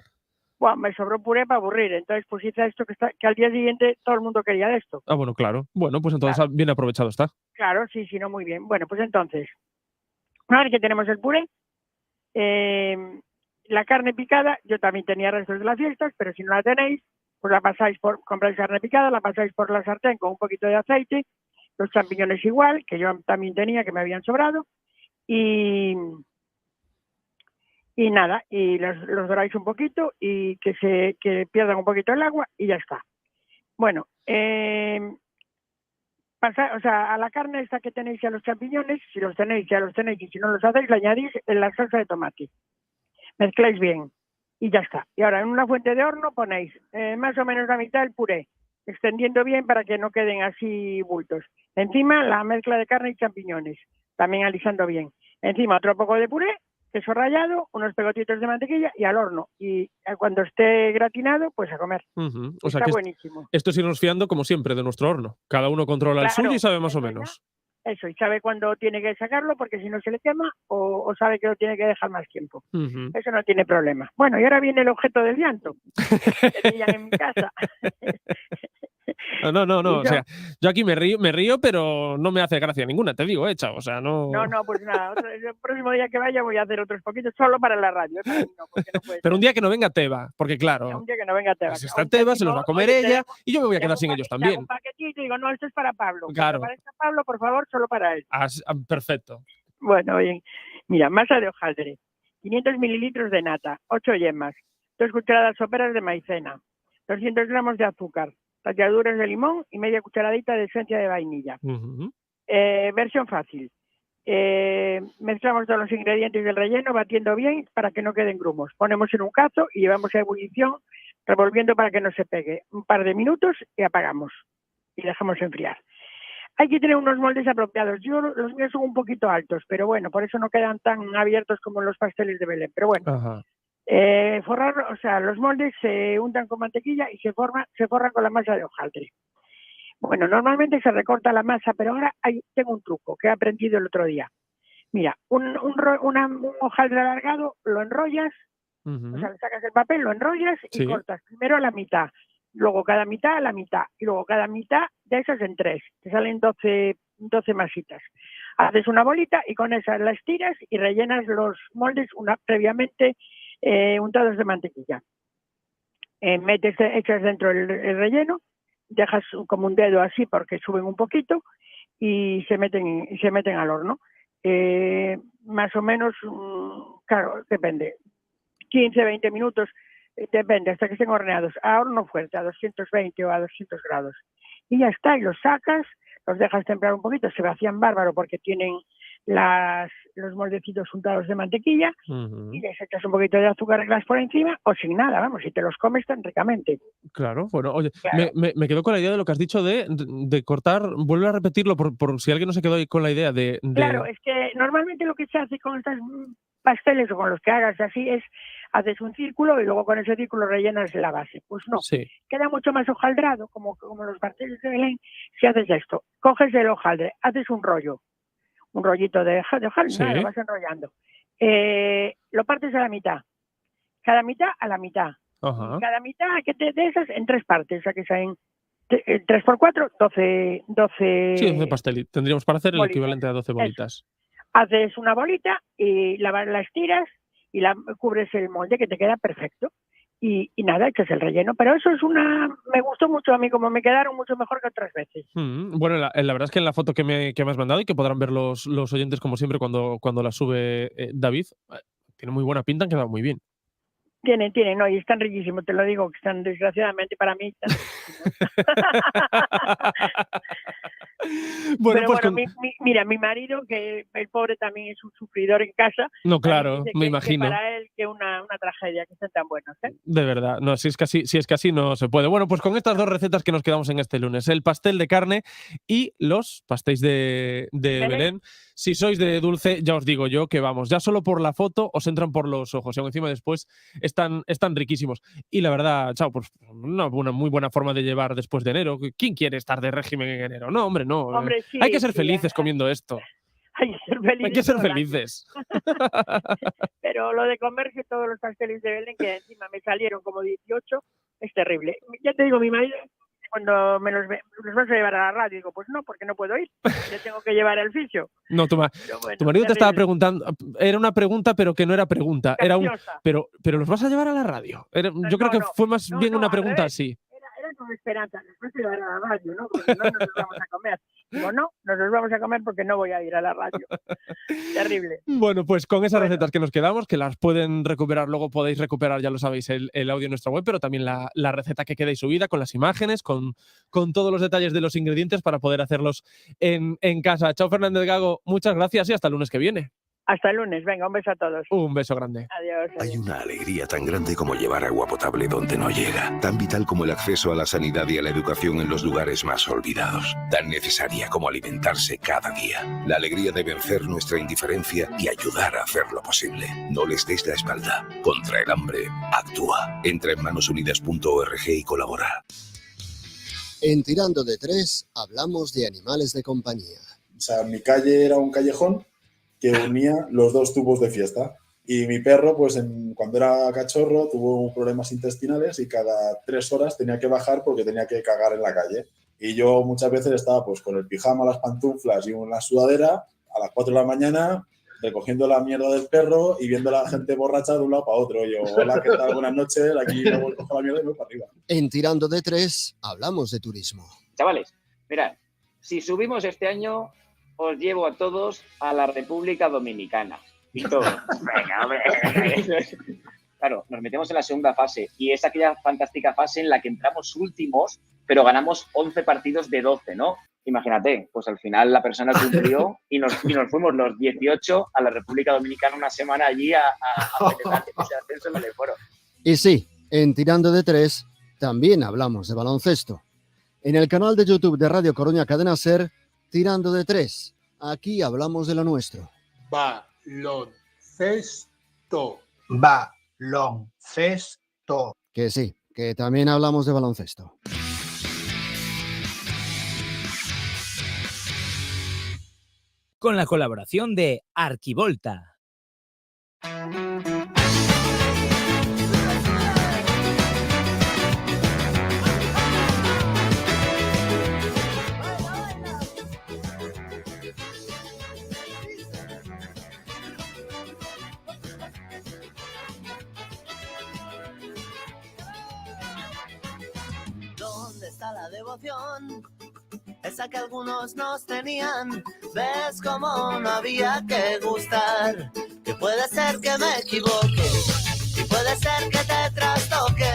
bueno, me sobró puré para aburrir. Entonces pues hice esto que al día siguiente todo el mundo quería de esto. Ah, bueno, claro. Bueno, pues entonces bien aprovechado está. Claro, sí, no, muy bien. Bueno, pues entonces, una vez que tenemos el puré, la carne picada, yo también tenía restos de las fiestas, pero si no la tenéis, pues la pasáis compráis carne picada, la pasáis por la sartén con un poquito de aceite, los champiñones igual, que yo también tenía, que me habían sobrado, y nada, y los doráis un poquito y que pierdan un poquito el agua y ya está. Bueno, a la carne esta que tenéis y a los champiñones, si los tenéis, ya los tenéis, y si no los hacéis, le añadís en la salsa de tomate. Mezcláis bien y ya está. Y ahora en una fuente de horno ponéis más o menos la mitad del puré, extendiendo bien para que no queden así bultos. Encima la mezcla de carne y champiñones, también alisando bien. Encima otro poco de puré, queso rallado, unos pegotitos de mantequilla y al horno. Y cuando esté gratinado, pues a comer. Ujú. O sea Está que buenísimo. esto es irnos fiando, como siempre, de nuestro horno. Cada uno controla el Claro, suyo y sabe más o menos. Eso, y sabe cuándo tiene que sacarlo porque si no se le quema o sabe que lo tiene que dejar más tiempo. Ujú. Eso no tiene problema. Bueno, y ahora viene el objeto del llanto. Que tenían en mi casa. No. Y O sea, yo aquí me río, pero no me hace gracia ninguna, te digo, chao. O sea, no. No, pues nada. El próximo día que vaya voy a hacer otros poquitos solo para la radio. No, porque no puede Pero ser. un día que no venga Teba, porque claro, Un día que no venga Teba. pues está Teba, se los va a comer ella y yo me voy a quedar sin ellos Le hago también. un paquetito y digo, no, esto es para Pablo. Claro. Cuando aparezca Pablo, por favor, solo para él. Perfecto. Bueno, bien. Mira, masa de hojaldre, 500 mililitros de nata, 8 yemas, 2 cucharadas soperas de maicena, 200 gramos de azúcar, ralladuras de limón y media cucharadita de esencia de vainilla. Ujú. Versión fácil. Mezclamos todos los ingredientes del relleno batiendo bien para que no queden grumos. Ponemos en un cazo y llevamos a ebullición revolviendo para que no se pegue. Un par de minutos y apagamos y dejamos enfriar. Hay que tener unos moldes apropiados. Los míos son un poquito altos, pero bueno, por eso no quedan tan abiertos como los pasteles de Belén. Pero bueno, Ajá. Los moldes se untan con mantequilla y se forran con la masa de hojaldre. Bueno, normalmente se recorta la masa, pero ahora tengo un truco que he aprendido el otro día. Mira, un hojaldre alargado lo enrollas, o sea, le sacas el papel, lo enrollas y cortas primero a la mitad, luego cada mitad a la mitad y luego cada mitad de esas en 3. Te salen 12 masitas. Haces una bolita y con esa la estiras y rellenas los moldes previamente untados de mantequilla. Echas dentro el relleno, dejas como un dedo así porque suben un poquito y se meten al horno. Más o menos, claro, depende, 15-20 minutos, depende, hasta que estén horneados, a horno fuerte, a 220 o a 200 grados. Y ya está, y los sacas, los dejas templar un poquito, se vacían bárbaro porque tienen los moldecitos untados de mantequilla y les echas un poquito de azúcar glass por encima o sin nada, vamos, y te los comes tan ricamente. Claro, bueno, oye, Claro. me quedo con la idea de lo que has dicho de cortar, vuelve a repetirlo por si alguien no se quedó ahí con la idea de... Claro, es que normalmente lo que se hace con estos pasteles o con los que hagas así es, haces un círculo y luego con ese círculo rellenas la base. Pues no, queda mucho más hojaldrado, como los pasteles de Belén, si haces esto. Coges el hojaldre, haces un rollito de hojaldre, lo vas enrollando. Lo partes a la mitad, cada mitad a la mitad. Ajá. Y cada mitad de esas en 3 partes, o sea que sean 3x4, 12. Sí, 12 pastelitos. Tendríamos para hacer el bolitas. equivalente a 12 bolitas. Haces una bolita y la estiras y la cubres el molde, que te queda perfecto. Y nada, echas el relleno. Pero eso es me gustó mucho a mí, como me quedaron mucho mejor que otras veces. Bueno, la verdad es que en la foto que me has mandado y que podrán ver los oyentes como siempre cuando la sube David, tiene muy buena pinta, han quedado muy bien. Tienen, no, y están riquísimos, te lo digo, que están, desgraciadamente para mí, están riquísimos. Bueno, pero mira, mi marido, que el pobre también es un sufridor en casa. No, claro, me imagino. Que para él que una tragedia, que estén tan buenos, ¿eh? De verdad, no, si es que así no se puede. Bueno, pues con estas dos recetas que nos quedamos en este lunes, el pastel de carne y los pastéis de Belén. Si sois de dulce, ya os digo yo que vamos, ya solo por la foto os entran por los ojos y aún encima después están riquísimos. Y la verdad, chao, pues una muy buena forma de llevar después de enero. ¿Quién quiere estar de régimen en enero? No, hombre, no. Hombre, sí, hay que ser felices comiendo esto. Hay que ser felices. Pero lo de comerse todos los pasteles de Belén, que encima me salieron como 18, es terrible. Ya te digo, mi marido, cuando me los vas a llevar a la radio, digo, pues no, porque no puedo ir. Yo tengo que llevar al fisio. No, tu marido te estaba preguntando, era una pregunta, pero que no era pregunta. Era pero los vas a llevar a la radio. Yo creo que fue más bien una pregunta así. Era con esperanza, nos vas a llevar a la radio, ¿no? Porque no nos los vamos a comer. Digo, no, nos los vamos a comer porque no voy a ir a la radio. Terrible. Bueno, pues con esas recetas que nos quedamos, que las pueden recuperar, luego podéis recuperar, ya lo sabéis, el audio en nuestra web, pero también la receta que queda y subida, con las imágenes, con todos los detalles de los ingredientes para poder hacerlos en casa. Chao, Fernández Gago, muchas gracias y hasta el lunes que viene. Hasta el lunes, venga, un beso a todos. Un beso grande. Adiós. Hay una alegría tan grande como llevar agua potable donde no llega, tan vital como el acceso a la sanidad y a la educación en los lugares más olvidados, tan necesaria como alimentarse cada día. La alegría de vencer nuestra indiferencia y ayudar a hacerlo posible. No les des la espalda. Contra el hambre, actúa. Entra en manosunidas.org y colabora. En Tirando de Tres hablamos de animales de compañía. O sea, mi calle era un callejón que unía los dos tubos de fiesta. Y mi perro, pues cuando era cachorro, tuvo problemas intestinales y cada 3 horas tenía que bajar porque tenía que cagar en la calle. Y yo muchas veces estaba pues con el pijama, las pantuflas y una sudadera a las 4 de la mañana recogiendo la mierda del perro y viendo a la gente borracha de un lado para otro. Yo, hola, ¿qué tal? Buenas noches. Aquí me voy a coger la mierda y me voy para arriba. En Tirando de Tres hablamos de turismo. Chavales, mirad, si subimos este año, os llevo a todos a la República Dominicana. Y todos. Venga, hombre. Claro, nos metemos en la segunda fase y es aquella fantástica fase en la que entramos últimos, pero ganamos 11 partidos de 12, ¿no? Imagínate, pues al final la persona cumplió y nos fuimos los 18 a la República Dominicana una semana allí a celebrar ese ascenso en el foro. Y sí, en Tirando de Tres también hablamos de baloncesto. En el canal de YouTube de Radio Coruña Cadena Ser, Tirando de Tres. Aquí hablamos de lo nuestro. Baloncesto. Baloncesto. Que sí, que también hablamos de baloncesto. Con la colaboración de Arquivolta. ¿Dónde está la devoción? Esa que algunos nos tenían. ¿Ves cómo no había que gustar? Que puede ser que me equivoque y puede ser que te trastoque.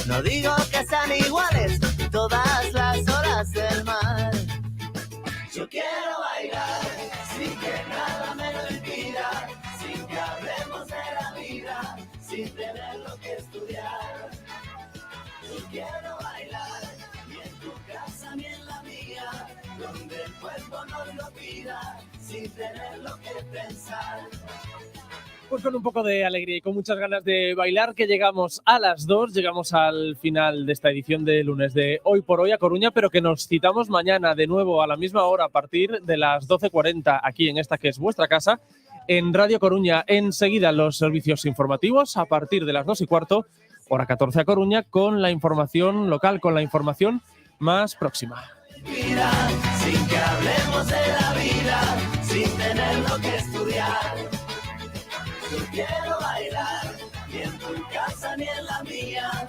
No digo que sean iguales todas las horas del mar. Yo quiero bailar sin que nada me lo impida, sin que hablemos de la vida, sin tener lo que estudiar. Yo quiero bailar ni en tu casa ni en la mía, donde el cuerpo nos lo pida, sin tener lo que pensar. Pues con un poco de alegría y con muchas ganas de bailar, que llegamos a las 2, llegamos al final de esta edición de lunes de Hoy por Hoy a Coruña, pero que nos citamos mañana de nuevo a la misma hora, a partir de las 12:40, aquí en esta que es vuestra casa, en Radio Coruña. Enseguida los servicios informativos, a partir de las 2:15, hora 14 a Coruña, con la información local, con la información más próxima. Sin que hablemos de la vida, sin tenerlo que estudiar. Yo quiero bailar, ni en tu casa ni en la mía.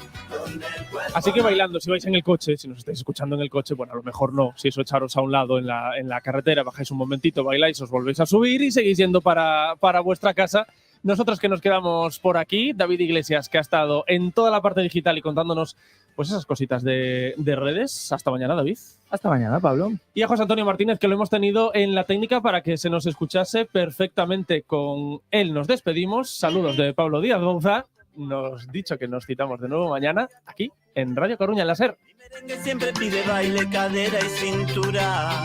Así que bailando, si vais en el coche, si nos estáis escuchando en el coche, bueno, a lo mejor no, si eso echaros a un lado en la carretera, bajáis un momentito, bailáis, os volvéis a subir y seguís yendo para vuestra casa. Nosotros que nos quedamos por aquí, David Iglesias, que ha estado en toda la parte digital y contándonos pues esas cositas de redes. Hasta mañana, David. Hasta mañana, Pablo. Y a José Antonio Martínez, que lo hemos tenido en la técnica para que se nos escuchase perfectamente. Con él nos despedimos. Saludos de Pablo Díaz Bonza. Nos dicho que nos citamos de nuevo mañana aquí en Radio Coruña, en la SER. Siempre pide baile, cadera y cintura.